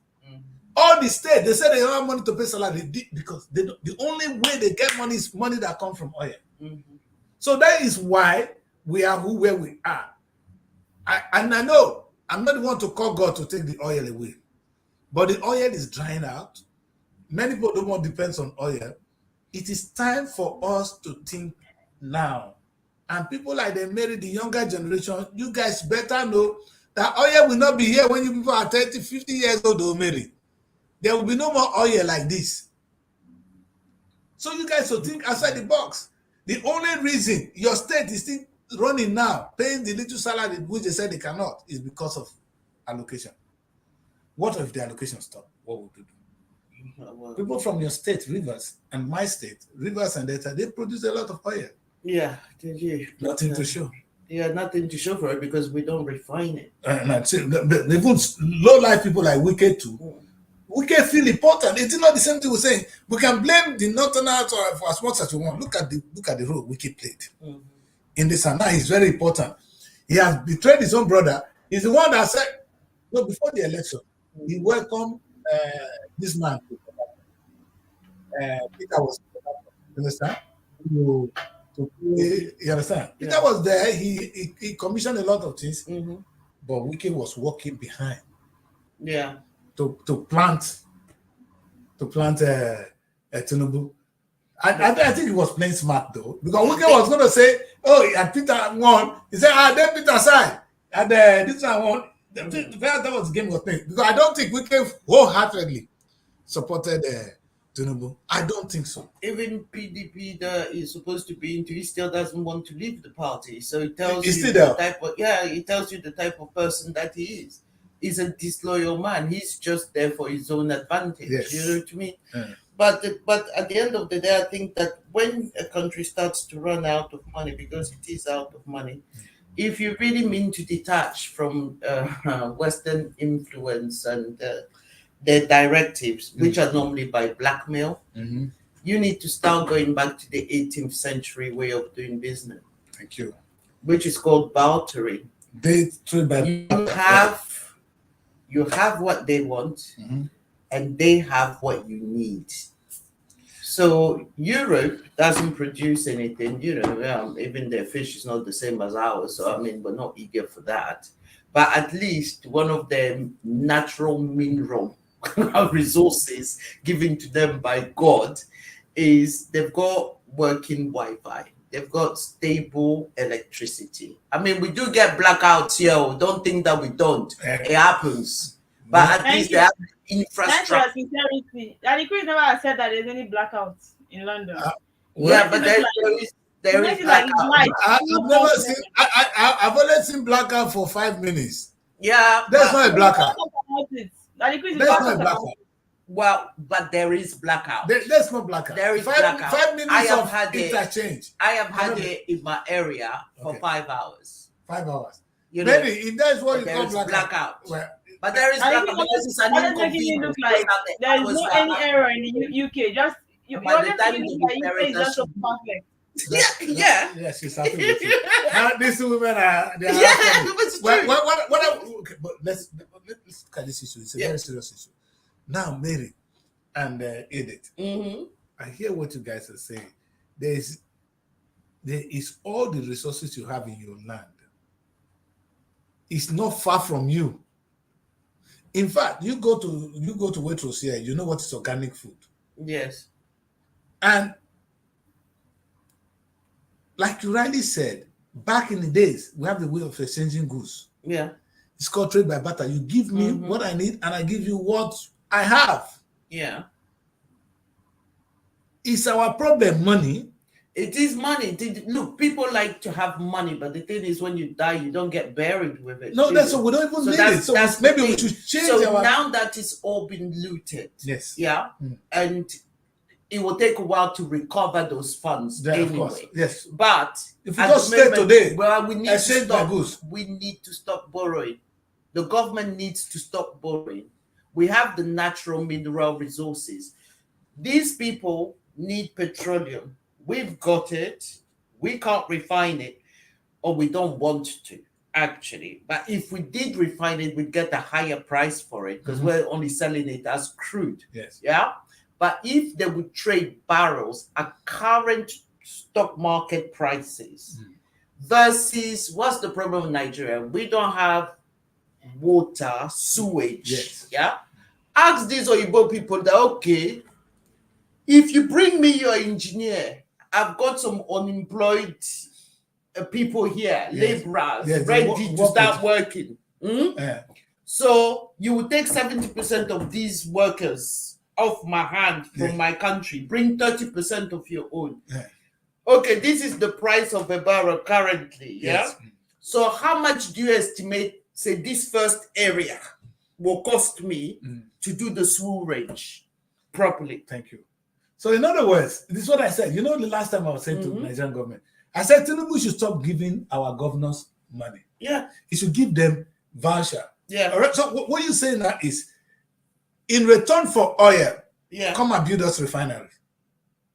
All the states, they say they don't have money to pay salaries because the only way they get money is money that comes from oil. So that is why we are where we are. And I know I'm not the one to call God to take the oil away, but the oil is drying out. Many people don't want depends on oil. It is time for us to think now. And people like they marry the younger generation, you guys better know that oil will not be here when you people are 30, 50 years old or married. There will be no more oil like this. So you guys should think outside the box. The only reason your state is still running now, paying the little salary which they said they cannot, is because of allocation. What if the allocation stop? What would you do? People from your state, Rivers, and my state, Rivers and Delta, they produce a lot of oil. Yeah, they do. Nothing to show. Yeah, nothing to show for it because we don't refine it. And I say, even low-life people like Wicked too. Wicked feel important. It's not the same thing we're saying. We can blame the Northerners for as much as we want. Look at the role Wicked played in this, and now he's very important. He has betrayed his own brother. He's the one that said, no, before the election, he welcomed this man. Peter was, you understand? You understand? Yeah. Peter was there. He commissioned a lot of things, but Wicked was working behind. Yeah. To plant Tinubu. I think he was playing smart though, because Wicked was going to say, oh, and Peter won. He said, then Peter side, and this one won. That was the game was playing, because I don't think Wicked wholeheartedly supported Tinubu. I don't think so. Even PDP that is supposed to be into, he still doesn't want to leave the party. So it tells He's you still the type of it tells you the type of person that he is. He's a disloyal man. He's just there for his own advantage. Yes. You know what I mean? Yeah. But at the end of the day, I think that when a country starts to run out of money, because it is out of money, if you really mean to detach from Western influence and their directives, which are normally by blackmail, you need to start going back to the 18th century way of doing business. Thank you. Which is called bartering. You have what they want, and they have what you need. So Europe doesn't produce anything, even their fish is not the same as ours. So, I mean, we're not eager for that. But at least one of their natural mineral resources given to them by God is they've got working Wi-Fi. They've got stable electricity. I mean, we do get blackouts here. Don't think that we don't. It happens. But at least they have infrastructure. Thanks for sincerity. And Chris never said that there's any blackouts in London. Yeah, but there is blackout. I've only seen blackout for 5 minutes. Yeah. That's not a blackout. That's not a blackout. Well, but there is blackout. There's no blackout. There is blackout. 5 minutes of interchange. I have had it in my area for 5 hours. 5 hours. You know, maybe if that's what you call blackout. Well, but there is blackout because it's an inconvenience. Like there is no any error in the UK. Just by the time you is just so perfect. Yeah. Yes, she's happy with you. Now, these women are. They are okay, but let's look at this issue. It's a very serious issue. Now, Mary and Edith, I hear what you guys are saying. There is all the resources you have in your land. It's not far from you. In fact, you go to Waitrose here, you know what is organic food. Yes. And like you rightly said, back in the days, we have the way of exchanging goods. Yeah. It's called trade by barter. You give me what I need and I give you what I have. Yeah. Is our problem money? It is money. Look, people like to have money, but the thing is, when you die, you don't get buried with it. No, that's so we don't even need it. So maybe we should change our. Now that it's all been looted, yes, yeah, and it will take a while to recover those funds anyway. Yes, but if we just stay today, well, we need to stop. Goods. We need to stop borrowing. The government needs to stop borrowing. We have the natural mineral resources. These people need petroleum. We've got it. We can't refine it, or we don't want to, actually. But if we did refine it, we'd get a higher price for it because we're only selling it as crude. Yes. Yeah. But if they would trade barrels at current stock market prices versus what's the problem in Nigeria? We don't have water, sewage. Yes. Yeah. Ask these Oyibo people that, okay, if you bring me your engineer, I've got some unemployed people here, laborers, ready to start working. So you would take 70% of these workers off my hand from my country, bring 30% of your own. Okay, this is the price of a barrel currently. Yeah. So how much do you estimate, say, this first area will cost me to do the range properly? Thank you. So in other words, this is what I said. You know, the last time I was saying to the Nigerian government, I said Tinubu should stop giving our governors money. Yeah. He should give them voucher. Yeah. All right. So what you're saying now is, in return for oil, come and build us refineries.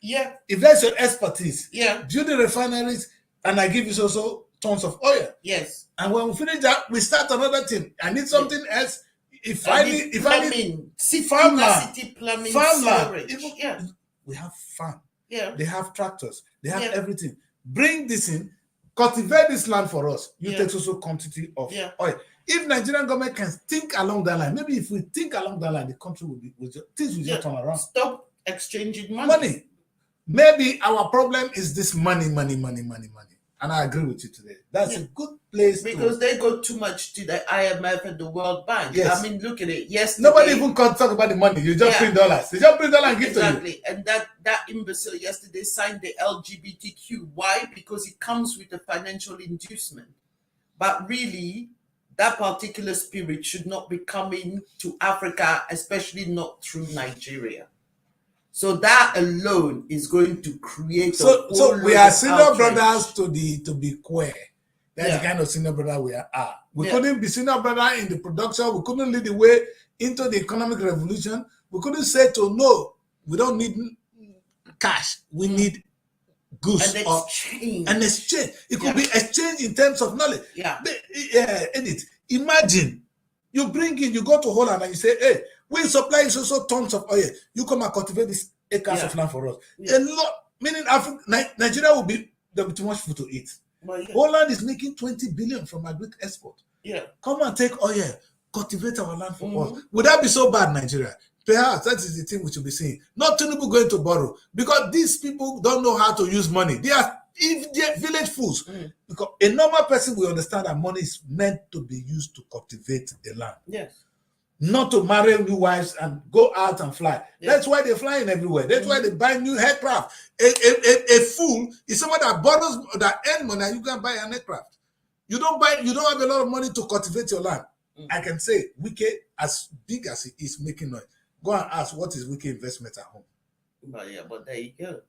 Yeah. If that's your expertise, build the refineries, and I give you also tons of oil. Yes. And when we finish that, we start another thing. I need something else. If I need farmland, we have farm. Yeah. They have tractors. They have everything. Bring this in, cultivate this land for us. You take also quantity of oil. If Nigerian government can think along that line, maybe if we think along that line, the country will things will just turn around. Stop exchanging money. Maybe our problem is this money. And I agree with you today. That's a good place because they go too much to the IMF and the World Bank. Yes. I mean, look at it. Yes. Nobody even can talk about the money. You just print dollars. You just print dollars and give to you. Exactly. And that imbecile yesterday signed the LGBTQ. Why? Because it comes with a financial inducement. But really, that particular spirit should not be coming to Africa, especially not through Nigeria. So that alone is going to create. So we are senior brothers to be queer. That's the kind of senior brother we are. We couldn't be senior brother in the production. We couldn't lead the way into the economic revolution. We couldn't say no, we don't need cash. We need goods and exchange. It could be exchange in terms of knowledge. Edith, imagine you bring in, you go to Holland and you say, hey, we supply is also tons of oil. You come and cultivate this acres of land for us. A lot, meaning Nigeria will be there'll be too much food to eat. Holland is making 20 billion from agri export. Come and take oil, cultivate our land for us. Would that be so bad, Nigeria? Perhaps that is the thing we should be saying. Not Tinubu going to borrow, because these people don't know how to use money. They are village fools. Because a normal person will understand that money is meant to be used to cultivate the land. Yes. Not to marry new wives and go out and fly. That's why they're flying everywhere. That's why they buy new aircraft. A fool is someone that borrows, that earns money, and you can buy an aircraft. You don't have a lot of money to cultivate your land. I can say Wike, as big as he is making noise, go and ask what is Wike investment at home. But there you go.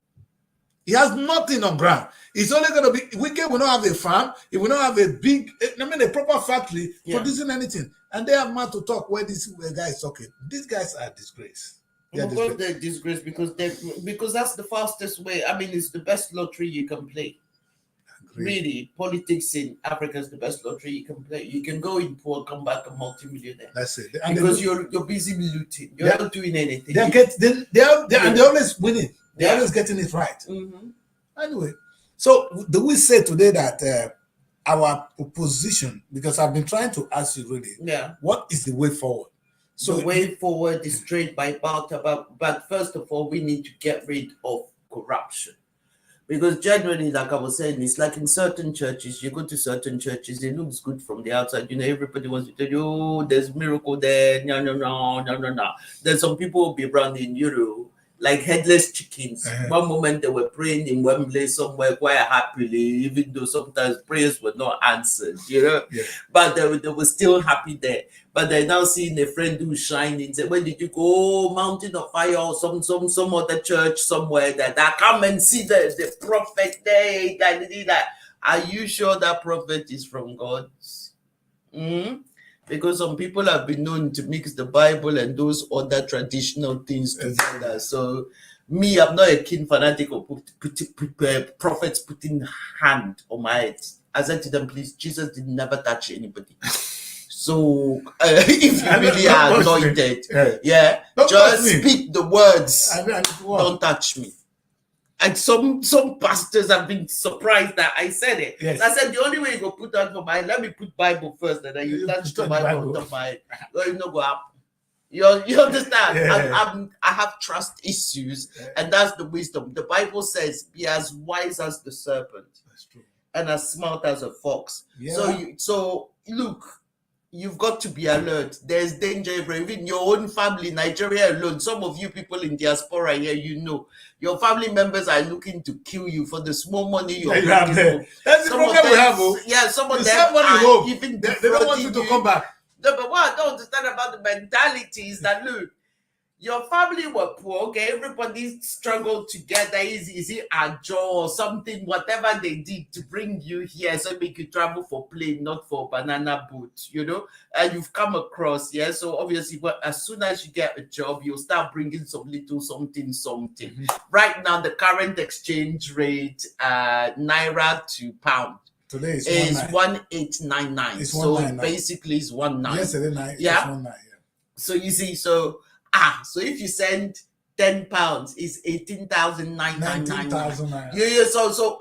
He has nothing on ground. It's only going to be, Wike will not have a farm. He will not have a proper factory producing anything. And they have mad to talk where this guy is talking. These guys are disgrace. They're disgrace because that's the fastest way. I mean, it's the best lottery you can play. Really, politics in Africa is the best lottery you can play. You can go in poor, come back a multimillionaire. That's it. Because you're busy looting. You're not doing anything. They're always winning. They're always getting it right. Anyway, so do we say today that our position, because I've been trying to ask you really, what is the way forward? So the way forward is trade by barter, but first of all, we need to get rid of corruption. Because generally, like I was saying, it's like in certain churches, you go to certain churches, it looks good from the outside. You know, everybody wants to tell you, oh, there's a miracle there. No. Then some people will be running, like headless chickens. One moment they were praying in Wembley somewhere quite happily, even though sometimes prayers were not answered, you know. But they were still happy there. But they're now seeing a friend who's shining. Say, where did you go? Mountain of Fire or some other church somewhere that come and see the prophet there. That. Are you sure that prophet is from God? Because some people have been known to mix the Bible and those other traditional things together. So me, I'm not a keen fanatic of prophets putting hand on my head. I said to them, please, Jesus did never touch anybody. So if you really are anointed, just speak the words. Don't touch me. And some pastors have been surprised that I said it. Yes. I said the only way you go put that for my, let me put Bible first, and then you touch the Bible on top of my head. Well, you know go up. You understand? I have trust issues, and that's the wisdom. The Bible says, "Be as wise as the serpent, that's true, and as smart as a fox." So look. You've got to be alert. There's danger even in your own family, Nigeria alone. Some of you people in diaspora here, you know, your family members are looking to kill you for the small money you're bringing home. That's the problem we have. Yeah, some of them are even they don't want you to come back. No, but what I don't understand about the mentality is that, look, your family were poor, okay? Everybody struggled together. Is it a job or something? Whatever they did to bring you here, so make you travel for plane, not for banana boat, you know? And you've come across, So obviously, as soon as you get a job, you'll start bringing some little something. Right now, the current exchange rate, naira to pound, today is 1899. So basically, it's 19. Yesterday night, it's 19. So you see, so if you send £10, it's 18,999. So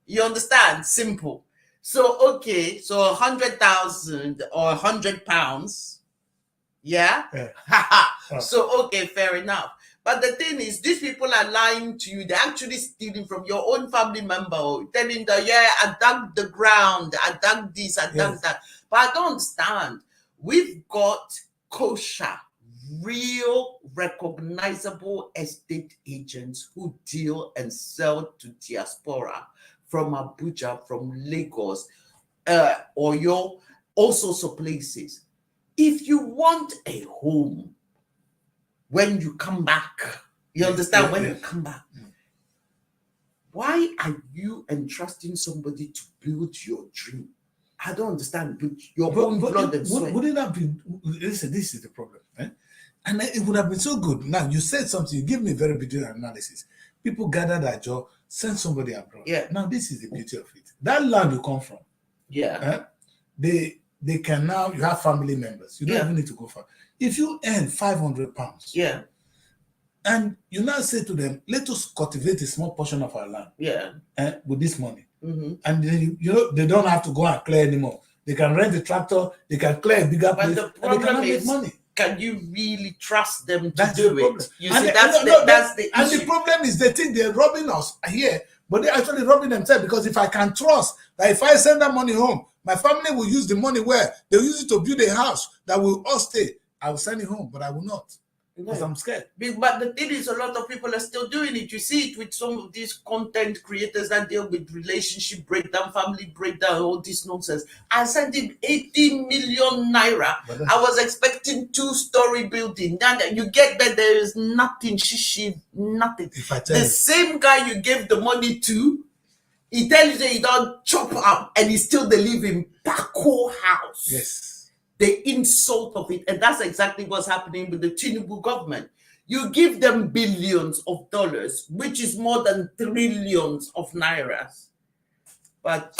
you understand? Simple. So okay, so 100,000 or £100. So okay, fair enough. But the thing is, these people are lying to you. They're actually stealing from your own family member, telling them, I dug the ground, I dug this, I dug that. But I don't understand. We've got kosher, real, recognizable estate agents who deal and sell to diaspora from Abuja, from Lagos, Oyo, all sorts of places. If you want a home, when you come back, you understand, when you come back, why are you entrusting somebody to build your dream? I don't understand. Your own blood and sweat. Wouldn't have been, listen, this is the problem. And it would have been so good. Now, you said something, you give me very detailed analysis. People gather that job, send somebody abroad. Now, this is the beauty of it. That land you come from, they can now, you have family members. You don't even need to go far. If you earn £500, and you now say to them, let us cultivate a small portion of our land with this money. And then, they don't have to go and clear anymore. They can rent the tractor, they can clear a bigger place, the problem and they can make money. Can you really trust them to do it? You and see, that's the issue. And the problem is they think they're robbing us here, but they're actually robbing themselves, because if I can trust that if I send that money home, my family will use the money where they'll use it to build a house that will all stay. I will send it home, but I will not. Because I'm scared. But the thing is, a lot of people are still doing it. You see it with some of these content creators that deal with relationship breakdown, family breakdown, all this nonsense. I sent him 80 million naira. I was expecting 2-story building. Then you get that there is nothing, nothing. The same guy you gave the money to, he tells you he don't chop up, and he still they live in Paco house. Yes. The insult of it, and that's exactly what's happening with the Tinubu government. You give them billions of dollars, which is more than trillions of nairas, but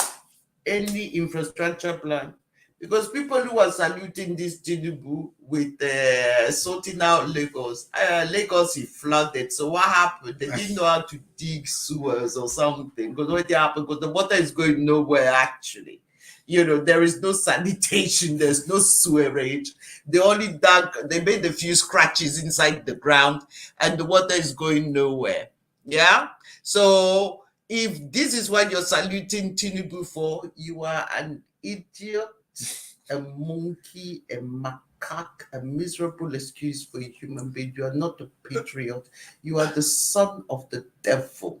any infrastructure plan, because people who are saluting this Tinubu with sorting out Lagos, Lagos is flooded. So what happened? They didn't know how to dig sewers or something, because what happened? Because the water is going nowhere actually. There is no sanitation, there's no sewerage. They only they made a few scratches inside the ground, and the water is going nowhere. So if this is what you're saluting Tinubu for, you are an idiot, a monkey, a map. cock, a miserable excuse for a human being. You are not a patriot. You are the son of the devil.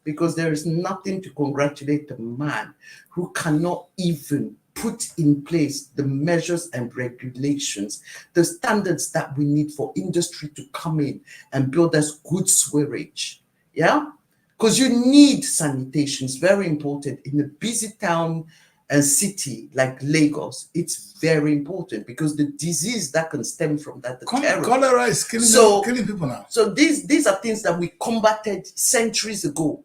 Because there is nothing to congratulate a man who cannot even put in place the measures and regulations, the standards that we need for industry to come in and build us good sewerage. Yeah? Because you need sanitation. It's very important. In a busy town and city like Lagos, it's very important because the disease that can stem from that, the terror. Cholera is killing people now. So these are things that we combated centuries ago.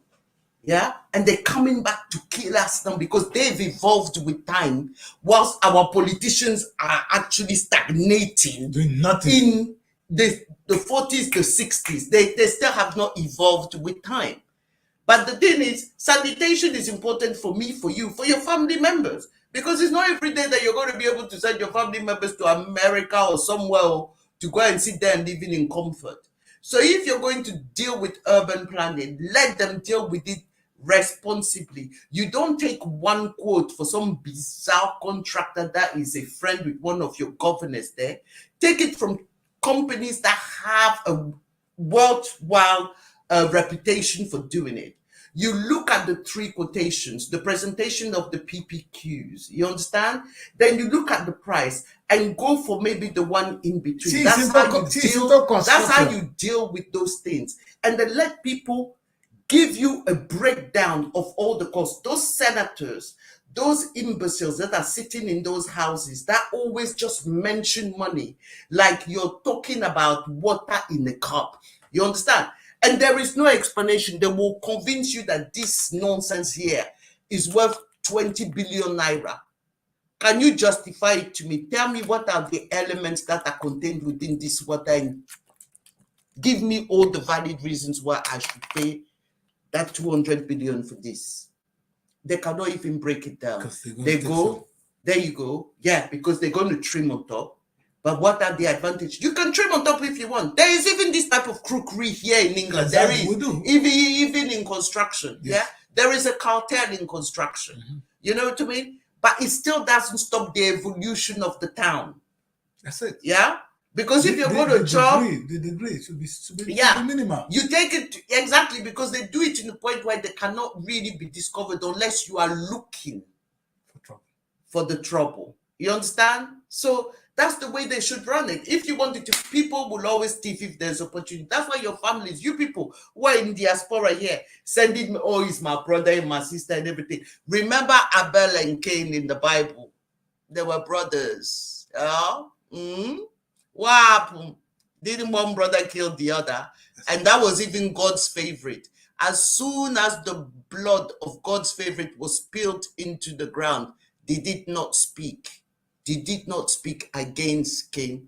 Yeah, and they're coming back to kill us now because they've evolved with time, whilst our politicians are actually stagnating, doing nothing in the 40s, the 60s. They still have not evolved with time. But the thing is, sanitation is important for me, for you, for your family members, because it's not every day that you're going to be able to send your family members to America or somewhere to go and sit there and living in comfort. So if you're going to deal with urban planning, let them deal with it responsibly. You don't take one quote for some bizarre contractor that is a friend with one of your governors there. Take it from companies that have a worthwhile reputation for doing it. You look at the three quotations, the presentation of the PPQs, you understand? Then you look at the price and go for maybe the one in between. That's how you deal with those things. And then let people give you a breakdown of all the costs. Those senators, those imbeciles that are sitting in those houses that always just mention money like you're talking about water in a cup. You understand? And there is no explanation. They will convince you that this nonsense here is worth 20 billion naira. Can you justify it to me? Tell me what are the elements that are contained within this water and give me all the valid reasons why I should pay that 200 billion for this. They cannot even break it down. They go, there you go. Yeah, because they're going to trim on top. But what are the advantages? You can trim on top if you want. There is even this type of crookery here in England. Exactly. There is, even in construction. Yes. Yeah, there is a cartel in construction. Mm-hmm. You know what I mean? But it still doesn't stop the evolution of the town. That's it. Yeah? Because if you're going to job, the degree should be minimal. You take it exactly because they do it in a point where they cannot really be discovered unless you are looking for the trouble. You understand? So that's the way they should run it. If you want it to, people will always thief if there's opportunity. That's why your families, you people who are in diaspora here, sending me, oh, he's my brother and my sister and everything. Remember Abel and Cain in the Bible? They were brothers. What happened? Didn't one brother kill the other? And that was even God's favorite. As soon as the blood of God's favorite was spilled into the ground, they did not speak. They did not speak against Cain.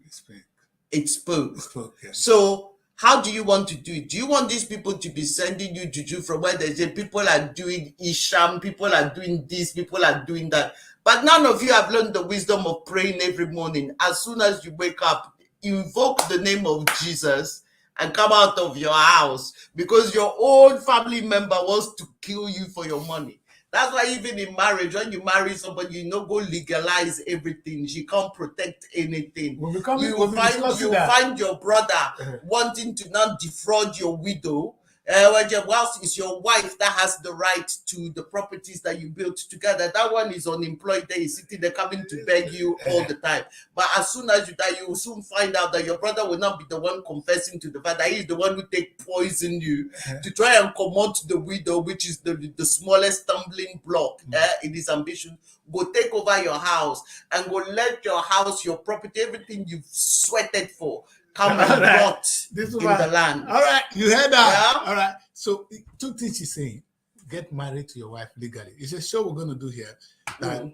It spoke. Yeah. So how do you want to do it? Do you want these people to be sending you juju from where they say people are doing Isham, people are doing this, people are doing that? But none of you have learned the wisdom of praying every morning. As soon as you wake up, invoke the name of Jesus and come out of your house because your own family member wants to kill you for your money. That's why even in marriage, when you marry somebody, you know, go legalize everything. She can't protect anything. You will find your brother wanting to now defraud your widow. Whilst it's your wife that has the right to the properties that you built together. That one is unemployed there, he's sitting there coming to beg you all the time. But as soon as you die, you will soon find out that your brother will not be the one confessing to the fact that he's the one who poison you to try and promote the widow, which is the smallest stumbling block in his ambition. Go take over your house and go let your house, your property, everything you've sweated for, come and rot in the land. All right, you heard that. Yeah? All right. So two things she's saying: get married to your wife legally. It's a show we're going to do here. That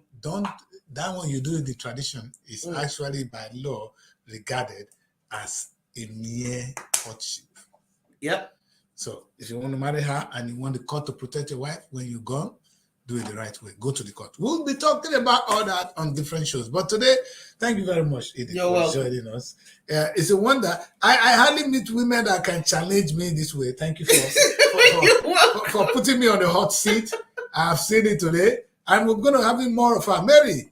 that one you do in the tradition is actually by law regarded as a mere courtship. Yep. So if you want to marry her and you want the court to protect your wife when you're gone, do it the right way. Go to the court. We'll be talking about all that on different shows. But today, thank you very much, Edith, for joining us. It's a wonder. I hardly meet women that can challenge me this way. Thank you for putting me on the hot seat. I've seen it today. And we're going to have more of her. Mary,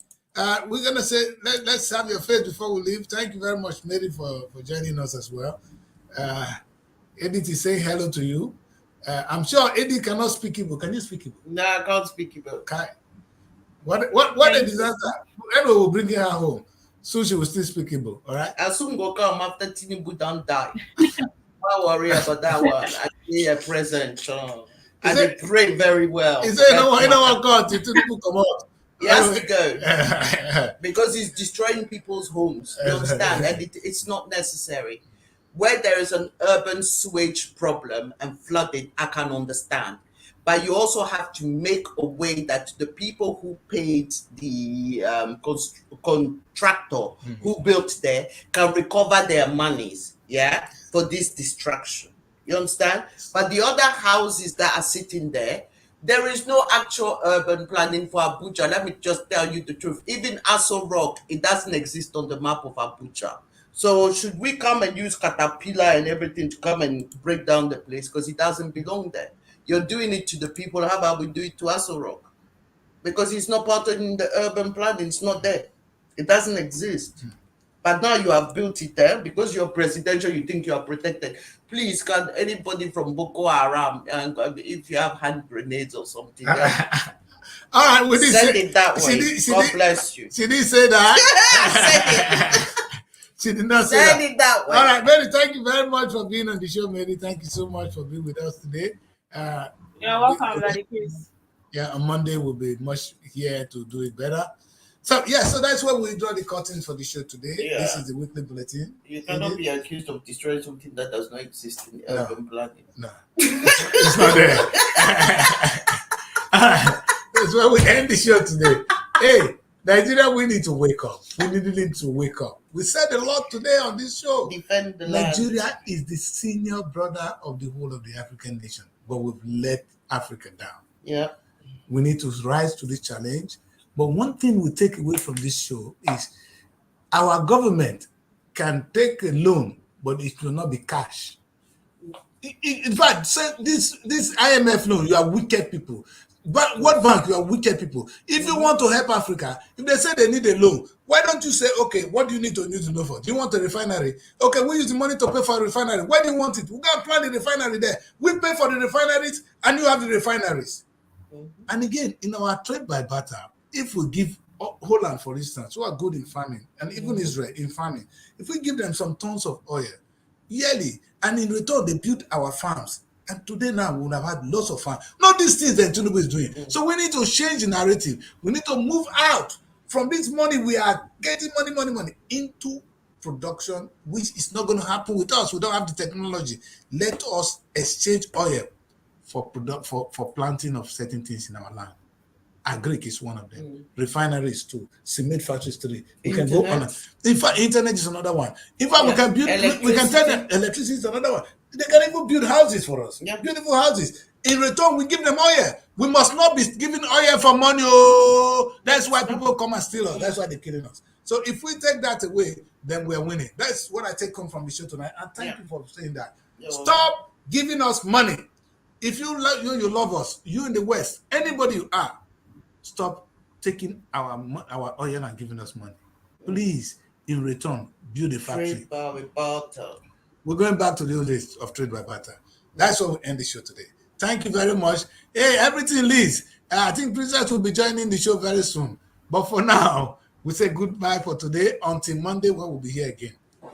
We're gonna say let's have your face before we leave. Thank you very much, Mary, for joining us as well. Edith is saying hello to you. I'm sure Edith cannot speak Igbo. Can you speak Igbo? No, I can't speak Igbo. Okay. What a disaster. Anyway, we'll bring her home. So she will still speak Igbo. All right. I soon go come after Tinubu don't die. Don't worry about that one. I see a present. I pray very well. He said, you know what, God, Tinubu come out. He has to go because he's destroying people's homes. You understand? And it's not necessary. Where there is an urban sewage problem and flooding, I can understand. But you also have to make a way that the people who paid the contractor who built there can recover their monies, for this destruction. You understand? But the other houses that are sitting there is no actual urban planning for Abuja. Let me just tell you the truth. Even Aso Rock, it doesn't exist on the map of Abuja. So should we come and use caterpillar and everything to come and break down the place? Because it doesn't belong there. You're doing it to the people. How about we do it to Aso Rock? Because it's not part of the urban planning. It's not there. It doesn't exist. But now you have built it there because you're presidential. You think you are protected. Please, can anybody from Boko Haram, and if you have hand grenades or something, All right, we send it that way. God bless you. She didn't say that. She did not say Send it that way. All right, Mary, thank you very much for being on the show, Mary. Thank you so much for being with us today. You're welcome, Daddy Chris. Yeah, on Monday we'll be much here to do it better. So that's where we draw the curtains for the show today. Yeah. This is the weekly bulletin. You cannot be accused of destroying something that does not exist in urban planning. No, it's not there. That's where we end the show today. Hey, Nigeria, we need to wake up. We need to wake up. We said a lot today on this show. Defend the Nigeria land. is the senior brother of the whole of the African nation, but we've let Africa down. Yeah. We need to rise to this challenge. But one thing we take away from this show is our government can take a loan, but it will not be cash. In fact, this IMF loan, you are wicked people. But World Bank, you are wicked people. If you want to help Africa, if they say they need a loan, why don't you say, okay, what do you need to use the loan for? Do you want a refinery? Okay, we use the money to pay for a refinery. Where do you want it? We can plan the refinery there. We pay for the refineries and you have the refineries. And again, in our trade by barter, if we give Holland, for instance, who are good in farming, and even Israel in farming, if we give them some tons of oil yearly, and in return they build our farms, and today now we would have had lots of farms. Not these things that Tinubu is doing. So we need to change the narrative. We need to move out from this money we are getting money into production, which is not going to happen with us. We don't have the technology. Let us exchange oil for planting of certain things in our land. Agric is one of them. Refineries too. Cement factories 3. We can go on. In fact, internet is another one. In fact, we can build. We can tell them electricity is another one. They can even build houses for us. Yeah. Beautiful houses. In return, we give them oil. We must not be giving oil for money. Oh, that's why people come and steal us. That's why they're killing us. So if we take that away, then we're winning. That's what I take home from the show tonight. And thank you for saying that. Stop giving us money. If you love us, you in the West, anybody you are, stop taking our oil and giving us money. Please, in return, build a factory. We're going back to the old days of trade by barter. That's why we end the show today. Thank you very much. Hey, everything, Liz. I think Princess will be joining the show very soon. But for now, we say goodbye for today until Monday, when we'll be here again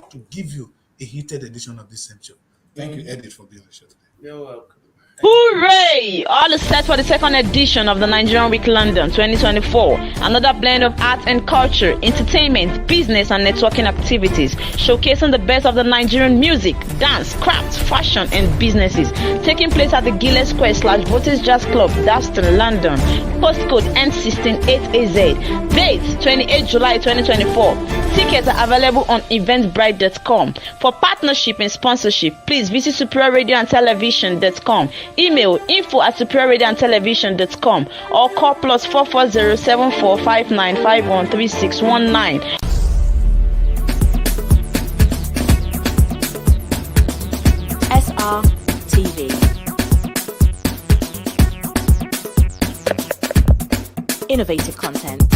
to give you a heated edition of this same show. Thank you, Edith, for being on the show today. You're welcome. Hooray! All is set for the second edition of the Nigerian Week London 2024. Another blend of art and culture, entertainment, business and networking activities, showcasing the best of the Nigerian music, dance, crafts, fashion and businesses. Taking place at the Gilles Square / Voltage Jazz Club, Dalston, London. Postcode N168AZ. Date 28 July 2024. Tickets are available on eventbrite.com. For partnership and sponsorship, please visit superiorradioandtelevision.com. Email info@superiorradioandtelevision.com or call +44 074 5951 3619. Srtv. Innovative content.